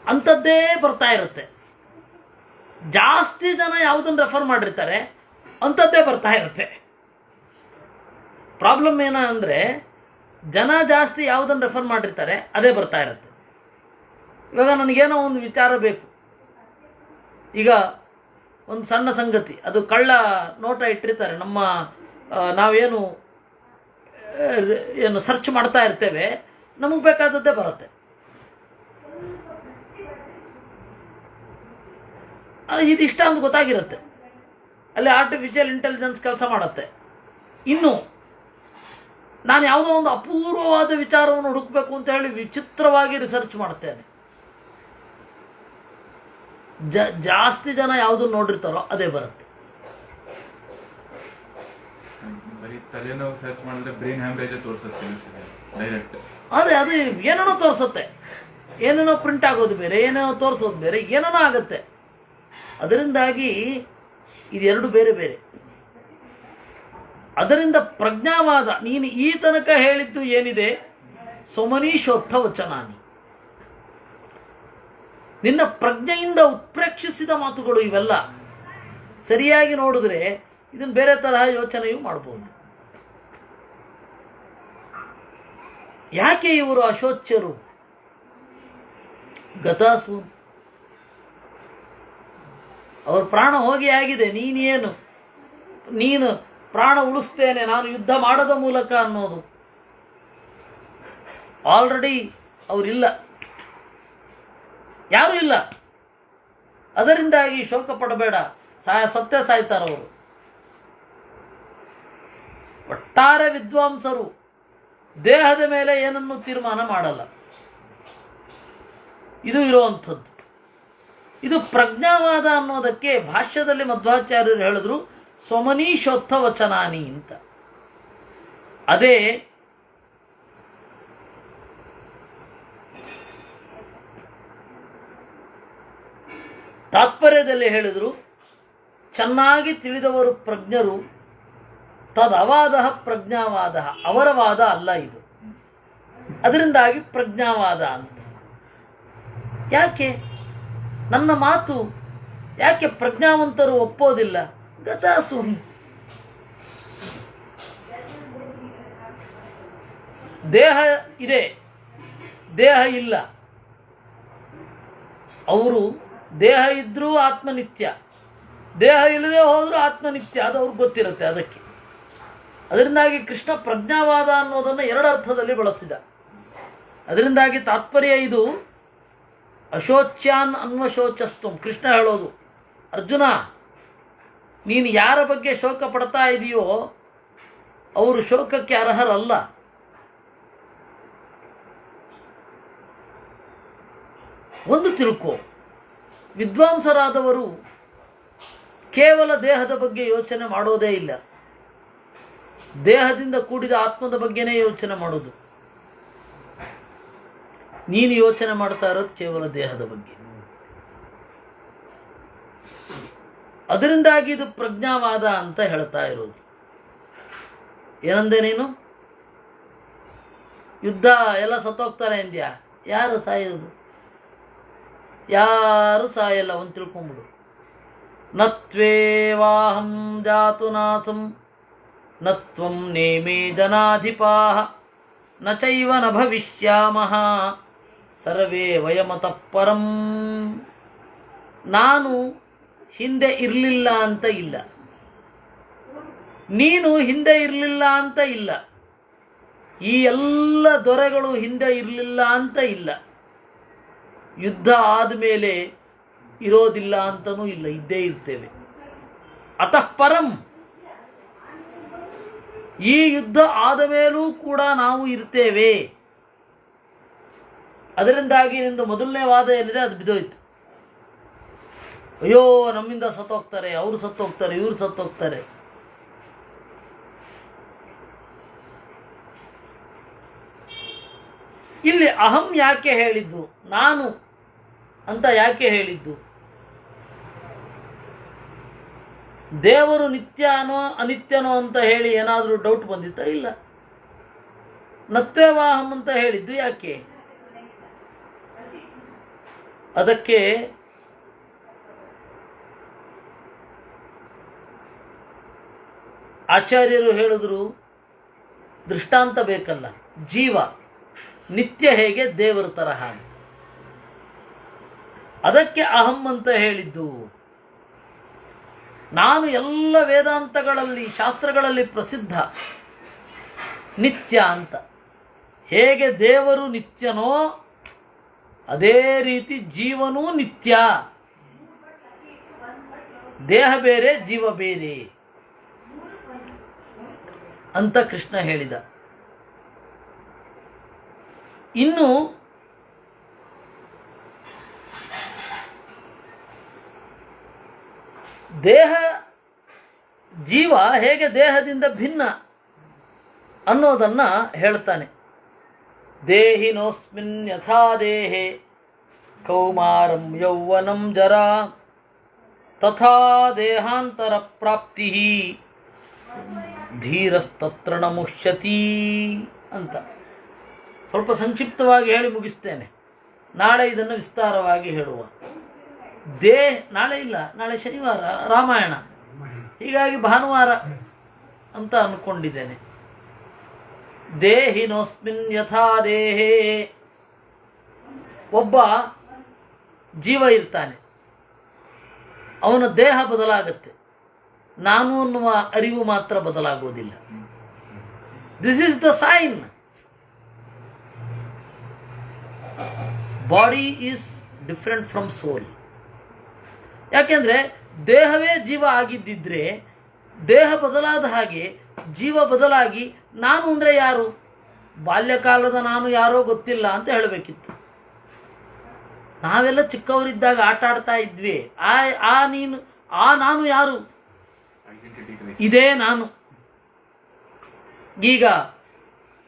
ಅಂಥದ್ದೇ ಬರ್ತಾ ಇರುತ್ತೆ. ಜಾಸ್ತಿ ಜನ ಯಾವುದನ್ನು ರೆಫರ್ ಮಾಡಿರ್ತಾರೆ ಅಂಥದ್ದೇ ಬರ್ತಾ ಇರುತ್ತೆ. ಪ್ರಾಬ್ಲಮ್ ಏನ ಅಂದರೆ, ಜನ ಜಾಸ್ತಿ ಯಾವುದನ್ನು ರೆಫರ್ ಮಾಡಿರ್ತಾರೆ ಅದೇ ಬರ್ತಾ ಇರುತ್ತೆ. ಇವಾಗ ನನಗೇನೋ ಒಂದು ವಿಚಾರ ಬೇಕು. ಈಗ ಒಂದು ಸಣ್ಣ ಸಂಗತಿ, ಅದು ಕಳ್ಳ ನೋಟ ಇಟ್ಟಿರ್ತಾರೆ. ನಾವೇನು ಸರ್ಚ್ ಮಾಡ್ತಾ ಇರ್ತೇವೆ, ನಮಗೆ ಬೇಕಾದದ್ದೇ ಬರುತ್ತೆ. ಇದಿಷ್ಟ ಅಂತ ಗೊತ್ತಾಗಿರುತ್ತೆ. ಅಲ್ಲಿ ಆರ್ಟಿಫಿಷಿಯಲ್ ಇಂಟೆಲಿಜೆನ್ಸ್ ಕೆಲಸ ಮಾಡುತ್ತೆ. ಇನ್ನು ನಾನು ಯಾವುದೋ ಒಂದು ಅಪೂರ್ವವಾದ ವಿಚಾರವನ್ನು ಹುಡುಕಬೇಕು ಅಂತ ಹೇಳಿ ವಿಚಿತ್ರವಾಗಿ ರಿಸರ್ಚ್ ಮಾಡ್ತೇನೆ. ಜಾಸ್ತಿ ಜನ ಯಾವುದು ನೋಡಿರ್ತಾರೋ ಅದೇ ಬರುತ್ತೆ. ತಲೆನೋವು ಸರ್ಚ್ ಮಾಡಿದ್ರೆ ಬ್ರೈನ್ ಹ್ಯಾಮ್ರೇಜ್ ತೋರಿಸುತ್ತೆ ಡೈರೆಕ್ಟ್. ಅದೇ ಏನೇನೋ ತೋರಿಸುತ್ತೆ. ಏನೇನೋ ಪ್ರಿಂಟ್ ಆಗೋದು ಬೇರೆ, ಏನೇನೋ ತೋರಿಸೋದು ಬೇರೆ, ಏನೇನೋ ಆಗುತ್ತೆ. ಅದರಿಂದಾಗಿ ಇದೆರಡು ಬೇರೆ ಬೇರೆ. ಅದರಿಂದ ಪ್ರಜ್ಞಾವಾದ, ನೀನು ಈ ತನಕ ಹೇಳಿದ್ದು ಏನಿದೆ, ಸೋಮನೀಶೋತ್ಥ ವಚನಾನಿ, ನಿನ್ನ ಪ್ರಜ್ಞೆಯಿಂದ ಉತ್ಪ್ರೇಕ್ಷಿಸಿದ ಮಾತುಗಳು ಇವೆಲ್ಲ. ಸರಿಯಾಗಿ ನೋಡಿದ್ರೆ ಇದನ್ನು ಬೇರೆ ತರಹ ಯೋಚನೆಯೂ ಮಾಡಬಹುದು. ಯಾಕೆ ಇವರು ಅಶೋಚ್ಯರು? ಗತಾಸು, ಅವ್ರ ಪ್ರಾಣ ಹೋಗಿ ಆಗಿದೆ. ನೀನು ಪ್ರಾಣ ಉಳಿಸ್ತೇನೆ ನಾನು ಯುದ್ಧ ಮಾಡದ ಮೂಲಕ ಅನ್ನೋದು ಆಲ್ರೆಡಿ ಅವರಿಲ್ಲ, ಯಾರೂ ಇಲ್ಲ. ಅದರಿಂದಾಗಿ ಶೋಕ ಪಡಬೇಡ, ಸತ್ಯ ಸಾಯ್ತಾರವರು. ಒಟ್ಟಾರೆ ವಿದ್ವಾಂಸರು ದೇಹದ ಮೇಲೆ ಏನನ್ನು ತೀರ್ಮಾನ ಮಾಡಲ್ಲ. ಇದು ಇರುವಂಥದ್ದು. ಇದು ಪ್ರಜ್ಞಾವಾದ ಅನ್ನೋದಕ್ಕೆ ಭಾಷ್ಯದಲ್ಲಿ ಮಧ್ವಾಚಾರ್ಯರು ಹೇಳಿದ್ರು ಸ್ವಮನೀಶೋತ್ಥ ವಚನಾನಿ ಅಂತ. ಅದೇ ತಾತ್ಪರ್ಯದಲ್ಲಿ ಹೇಳಿದ್ರು, ಚೆನ್ನಾಗಿ ತಿಳಿದವರು ಪ್ರಜ್ಞರು, ತದವಾದ ಪ್ರಜ್ಞಾವಾದ, ಅವರ ವಾದ ಅಲ್ಲ ಇದು, ಅದರಿಂದಾಗಿ ಪ್ರಜ್ಞಾವಾದ ಅಂತ. ಯಾಕೆ ನನ್ನ ಮಾತು ಯಾಕೆ ಪ್ರಜ್ಞಾವಂತರು ಒಪ್ಪೋದಿಲ್ಲ? ಗತಾಸು, ದೇಹ ಇದೆ, ದೇಹ ಇಲ್ಲ. ಅವರು ದೇಹ ಇದ್ರೂ ಆತ್ಮನಿತ್ಯ, ದೇಹ ಇಲ್ಲದೆ ಹೋದ್ರೂ ಆತ್ಮನಿತ್ಯ, ಅದು ಅವ್ರಿಗೆ ಗೊತ್ತಿರುತ್ತೆ. ಅದರಿಂದಾಗಿ ಕೃಷ್ಣ ಪ್ರಜ್ಞಾವಾದ ಅನ್ನೋದನ್ನು ಎರಡು ಅರ್ಥದಲ್ಲಿ ಬಳಸಿದ. ಅದರಿಂದಾಗಿ ತಾತ್ಪರ್ಯ ಇದು ಅಶೋಚ್ಯಾನ್ ಅನ್ವಶೋಚಸ್ತು. ಕೃಷ್ಣ ಹೇಳೋದು, ಅರ್ಜುನ ನೀನು ಯಾರ ಬಗ್ಗೆ ಶೋಕ ಪಡ್ತಾ ಇದೆಯೋ ಅವರು ಶೋಕಕ್ಕೆ ಅರ್ಹರಲ್ಲ. ಒಂದು ತಿಳ್ಕೋ, ವಿದ್ವಾಂಸರಾದವರು ಕೇವಲ ದೇಹದ ಬಗ್ಗೆ ಯೋಚನೆ ಮಾಡೋದೇ ಇಲ್ಲ, ದೇಹದಿಂದ ಕೂಡಿದ ಆತ್ಮದ ಬಗ್ಗೆನೇ ಯೋಚನೆ ಮಾಡೋದು. ನೀನು ಯೋಚನೆ ಮಾಡ್ತಾ ಇರೋದು ಕೇವಲ ದೇಹದ ಬಗ್ಗೆ. ಅದರಿಂದಾಗಿ ಇದು ಪ್ರಜ್ಞಾವಾದ ಅಂತ ಹೇಳ್ತಾ ಇರೋದು. ಏನಂದೆ ನೀನು? ಯುದ್ಧ ಎಲ್ಲ ಸತ್ತೋಗ್ತಾರೆ ಅಂದ್ಯಾ? ಯಾರು ಸಾಯೋದು? ಯಾರು ಸಾಯಲ್ಲ, ಒಂದು ತಿಳ್ಕೊಂಬಿಡು. ನತ್ವೇವಾಹಂ ಜಾತು ನಾಸಂ ನತ್ವಂ ನೇಮೇ ಜನಾಧಿಪಾಃ ನ ಚೈವ ನ ಭವಿಷ್ಯಾಮಃ ಸರ್ವೇ ವಯಮತಃ ಪರಂ. ನಾನು ಹಿಂದೆ ಇರಲಿಲ್ಲ ಅಂತ ಇಲ್ಲ, ನೀನು ಹಿಂದೆ ಇರಲಿಲ್ಲ ಅಂತ ಇಲ್ಲ, ಈ ಎಲ್ಲ ದೊರೆಗಳು ಹಿಂದೆ ಇರಲಿಲ್ಲ ಅಂತ ಇಲ್ಲ, ಯುದ್ಧ ಆದಮೇಲೆ ಇರೋದಿಲ್ಲ ಅಂತನೂ ಇಲ್ಲ, ಇದ್ದೇ ಇರ್ತೇವೆ. ಅತಃ ಪರಂ, ಈ ಯುದ್ಧ ಆದ ಮೇಲೂ ಕೂಡ ನಾವು ಇರ್ತೇವೆ. ಅದರಿಂದಾಗಿ ನಿಂದು ಮೊದಲನೇ ವಾದ ಏನಿದೆ ಅದು ಬಿದ್ದೋಯ್ತು. ಅಯ್ಯೋ ನಮ್ಮಿಂದ ಸತ್ತೋಗ್ತಾರೆ, ಅವರು ಸತ್ತೋಗ್ತಾರೆ, ಇವರು ಸತ್ತೋಗ್ತಾರೆ. ಇಲ್ಲಿ ಅಹಂ ಯಾಕೆ ಹೇಳಿದ್ದು, ನಾನು ಅಂತ ಯಾಕೆ ಹೇಳಿದ್ದು? ದೇವರು ನಿತ್ಯನೋ ಅನಿತ್ಯನೋ ಅಂತ ಹೇಳಿ ಏನಾದರೂ ಡೌಟ್ ಬಂದಿತ್ತ? ಇಲ್ಲ. ನತ್ವೇವಾಹಂ ಅಂತ ಹೇಳಿದ್ದು ಯಾಕೆ? ಅದಕ್ಕೆ ಆಚಾರ್ಯರು ಹೇಳಿದ್ರು, ದೃಷ್ಟಾಂತ ಬೇಕಲ್ಲ. ಜೀವ ನಿತ್ಯ ಹೇಗೆ ದೇವರ ತರಹ, ಅದಕ್ಕೆ ಅಹಂ ಅಂತ ಹೇಳಿದ್ದು. ನಾನು ಎಲ್ಲ ವೇದಾಂತಗಳಲ್ಲಿ ಶಾಸ್ತ್ರಗಳಲ್ಲಿ ಪ್ರಸಿದ್ಧ ನಿತ್ಯ ಅಂತ. ಹೇಗೆ ದೇವರು ನಿತ್ಯನೋ ಅದೇ ರೀತಿ ಜೀವನೂ ನಿತ್ಯ. ದೇಹ ಬೇರೆ ಜೀವ ಬೇರೆ ಅಂತ ಕೃಷ್ಣ ಹೇಳಿದ. ಇನ್ನು ದೇಹ ಜೀವ ಹೇಗೆ ದೇಹದಿಂದ ಭಿನ್ನ ಅನ್ನೋದನ್ನ ಹೇಳ್ತಾನೆ. ದೇಹಿನೋಸ್ಮಿನ್ ಯಥಾ ದೇಹೆ ಕೌಮಾರಂ ಯೌವನಂ ಜರಾ ತಥಾ ದೇಹಾಂತರ ಪ್ರಾಪ್ತಿ ಧೀರಸ್ತತ್ರ ನ ಮುಹ್ಯತಿ ಅಂತ ಸ್ವಲ್ಪ ಸಂಕ್ಷಿಪ್ತವಾಗಿ ಹೇಳಿ ಮುಗಿಸ್ತೇನೆ. ನಾಳೆ ಇದನ್ನು ವಿಸ್ತಾರವಾಗಿ ಹೇಳುವ. ನಾಳೆ ಇಲ್ಲ, ನಾಳೆ ಶನಿವಾರ ರಾಮಾಯಣ, ಹೀಗಾಗಿ ಭಾನುವಾರ ಅಂತ ಅಂದ್ಕೊಂಡಿದ್ದೇನೆ. ದೇಹಿನೋಸ್ಮಿನ್ ಯಥಾ ದೇಹೇ, ಒಬ್ಬ ಜೀವ ಇರ್ತಾನೆ, ಅವನ ದೇಹ ಬದಲಾಗತ್ತೆ, ನಾನು ಅನ್ನುವ ಅರಿವು ಮಾತ್ರ ಬದಲಾಗುವುದಿಲ್ಲ. This is the sign. Body is different from soul. ಯಾಕೆಂದ್ರೆ ದೇಹವೇ ಜೀವ ಆಗಿದ್ದಿದ್ರೆ ದೇಹ ಬದಲಾದ ಹಾಗೆ ಜೀವ ಬದಲಾಗಿ ನಾನು ಅಂದರೆ ಯಾರು, ಬಾಲ್ಯಕಾಲದ ನಾನು ಯಾರೋ ಗೊತ್ತಿಲ್ಲ ಅಂತ ಹೇಳಬೇಕಿತ್ತು. ನಾವೆಲ್ಲ ಚಿಕ್ಕವರಿದ್ದಾಗ ಆಟ ಆಡ್ತಾ ಇದ್ವಿ. ನಾನು ಯಾರು, ಇದೇ ನಾನು. ಈಗ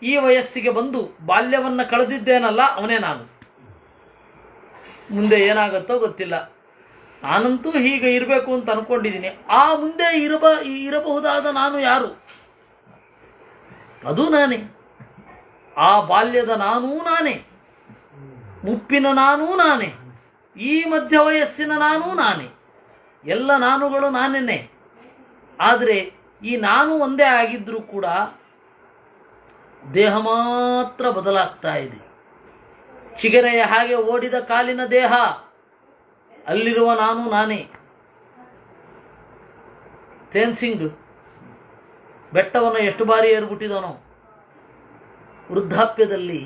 ಈ ವಯಸ್ಸಿಗೆ ಬಂದು ಬಾಲ್ಯವನ್ನು ಕಳೆದಿದ್ದೇನಲ್ಲ, ಅವನೇ ನಾನು. ಮುಂದೆ ಏನಾಗುತ್ತೋ ಗೊತ್ತಿಲ್ಲ. ನಾನಂತೂ ಹೀಗೆ ಇರಬೇಕು ಅಂತ ಅನ್ಕೊಂಡಿದ್ದೀನಿ. ಆ ಮುಂದೆ ಇರಬಹುದಾದ ನಾನು ಯಾರು, ಅದು ನಾನೇ. ಆ ಬಾಲ್ಯದ ನಾನೂ ನಾನೇ, ಮುಪ್ಪಿನ ನಾನೂ ನಾನೇ, ಈ ಮಧ್ಯ ವಯಸ್ಸಿನ ನಾನೂ ನಾನೇ. ಎಲ್ಲ ನಾನುಗಳು ನಾನೇನೆ. ಆದರೆ ಈ ನಾನು ಒಂದೇ ಆಗಿದ್ರೂ ಕೂಡ ದೇಹ ಮಾತ್ರ ಬದಲಾಗ್ತಾ ಇದೆ. ಚಿಗರೆಯ ಹಾಗೆ ಓಡಿದ ಕಾಲಿನ ದೇಹ, ಅಲ್ಲಿರುವ ನಾನು ನಾನೇ. ತೇನ್ಸಿಂಗ್ ಬೆಟ್ಟವನ್ನು ಎಷ್ಟು ಬಾರಿ ಏರ್ಬಿಟ್ಟಿದನೋ, ವೃದ್ಧಾಪ್ಯದಲ್ಲಿ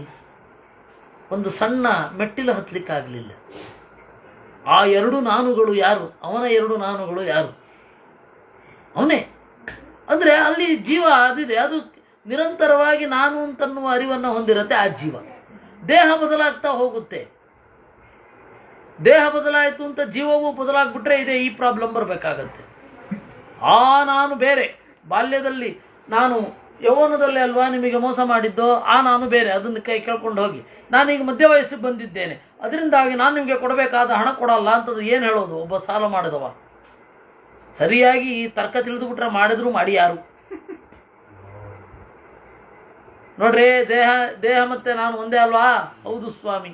ಒಂದು ಸಣ್ಣ ಮೆಟ್ಟಿಲು ಹತ್ತಲಿಕ್ಕಾಗಲಿಲ್ಲ. ಆ ಎರಡು ನಾನುಗಳು ಯಾರು, ಅವನ ಎರಡು ನಾನುಗಳು ಯಾರು, ಅವನೇ. ಅಂದರೆ ಅಲ್ಲಿ ಜೀವ ಅದಿದೆ, ಅದು ನಿರಂತರವಾಗಿ ನಾನು ಅಂತನ್ನುವ ಅರಿವನ್ನು ಹೊಂದಿರುತ್ತೆ ಆ ಜೀವ. ದೇಹ ಬದಲಾಗ್ತಾ ಹೋಗುತ್ತೆ. ದೇಹ ಬದಲಾಯಿತು ಅಂತ ಜೀವವೂ ಬದಲಾಗ್ಬಿಟ್ರೆ ಇದೆ ಈ ಪ್ರಾಬ್ಲಮ್ ಬರಬೇಕಾಗತ್ತೆ. ಆ ನಾನು ಬೇರೆ. ಬಾಲ್ಯದಲ್ಲಿ ನಾನು ಯೌವನದಲ್ಲಿ ಅಲ್ವಾ ನಿಮಗೆ ಮೋಸ ಮಾಡಿದ್ದೋ, ಆ ನಾನು ಬೇರೆ, ಅದನ್ನು ಕೈ ಕೇಳ್ಕೊಂಡು ಹೋಗಿ. ನಾನೀಗ ಮಧ್ಯ ವಯಸ್ಸಿಗೆ ಬಂದಿದ್ದೇನೆ, ಅದರಿಂದಾಗಿ ನಾನು ನಿಮಗೆ ಕೊಡಬೇಕಾದ ಹಣ ಕೊಡಲ್ಲ ಅಂತದ್ದು ಏನು ಹೇಳೋದು ಒಬ್ಬ ಸಾಲ ಮಾಡಿದವ? ಸರಿಯಾಗಿ ಈ ತರ್ಕ ತಿಳಿದುಬಿಟ್ರೆ ಮಾಡಿದ್ರು ಮಾಡಿ ಯಾರು ನೋಡ್ರಿ. ದೇಹ ಮತ್ತೆ ನಾನು ಒಂದೇ ಅಲ್ವಾ? ಹೌದು ಸ್ವಾಮಿ,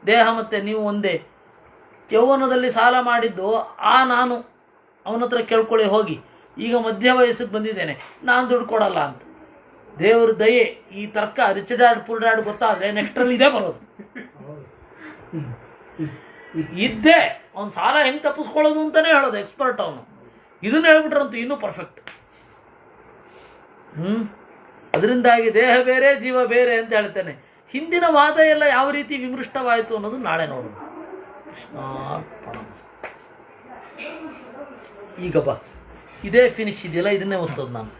ದೇಹ ಮತ್ತೆ ನೀವು ಒಂದೇ. ಯೌವನದಲ್ಲಿ ಸಾಲ ಮಾಡಿದ್ದು ಆ ನಾನು, ಅವನ ಹತ್ರ ಕೇಳ್ಕೊಳ್ಳಿ ಹೋಗಿ. ಈಗ ಮಧ್ಯ ವಯಸ್ಸಿಗೆ ಬಂದಿದ್ದೇನೆ, ನಾನು ದುಡ್ಡು ಕೊಡಲ್ಲ ಅಂತ. ದೇವ್ರ ದಯೆ, ಈ ತರ್ಕ ರಿಚ್ ಡ್ಯಾಡ್ ಪುರ್ ಡ್ಯಾಡ್ ಗೊತ್ತಾದ್ರೆ ನೆಕ್ಸ್ಟ್ರಲ್ಲಿ ಇದೇ ಬರೋದು. ಇದ್ದೇ ಅವ್ನು ಸಾಲ ಹೆಂಗೆ ತಪ್ಪಿಸ್ಕೊಳ್ಳೋದು ಅಂತಾನೆ ಹೇಳೋದು ಎಕ್ಸ್ಪರ್ಟ್ ಅವನು. ಇದನ್ನ ಹೇಳ್ಬಿಟ್ರಂತೂ ಇನ್ನೂ ಪರ್ಫೆಕ್ಟ್. ಅದರಿಂದಾಗಿ ದೇಹ ಬೇರೆ ಜೀವ ಬೇರೆ ಅಂತ ಹೇಳ್ತೇನೆ. ಹಿಂದಿನ ವಾದ ಎಲ್ಲ ಯಾವ ರೀತಿ ವಿಮೃಷ್ಟವಾಯಿತು ಅನ್ನೋದು ನಾಳೆ ನೋಡೋಣ. ಈಗ ಬಾ, ಇದೇ ಫಿನಿಶ್ ಇದೆಯಲ್ಲ, ಇದನ್ನೇ ಓದ್ತದ್ದು ನಾನು.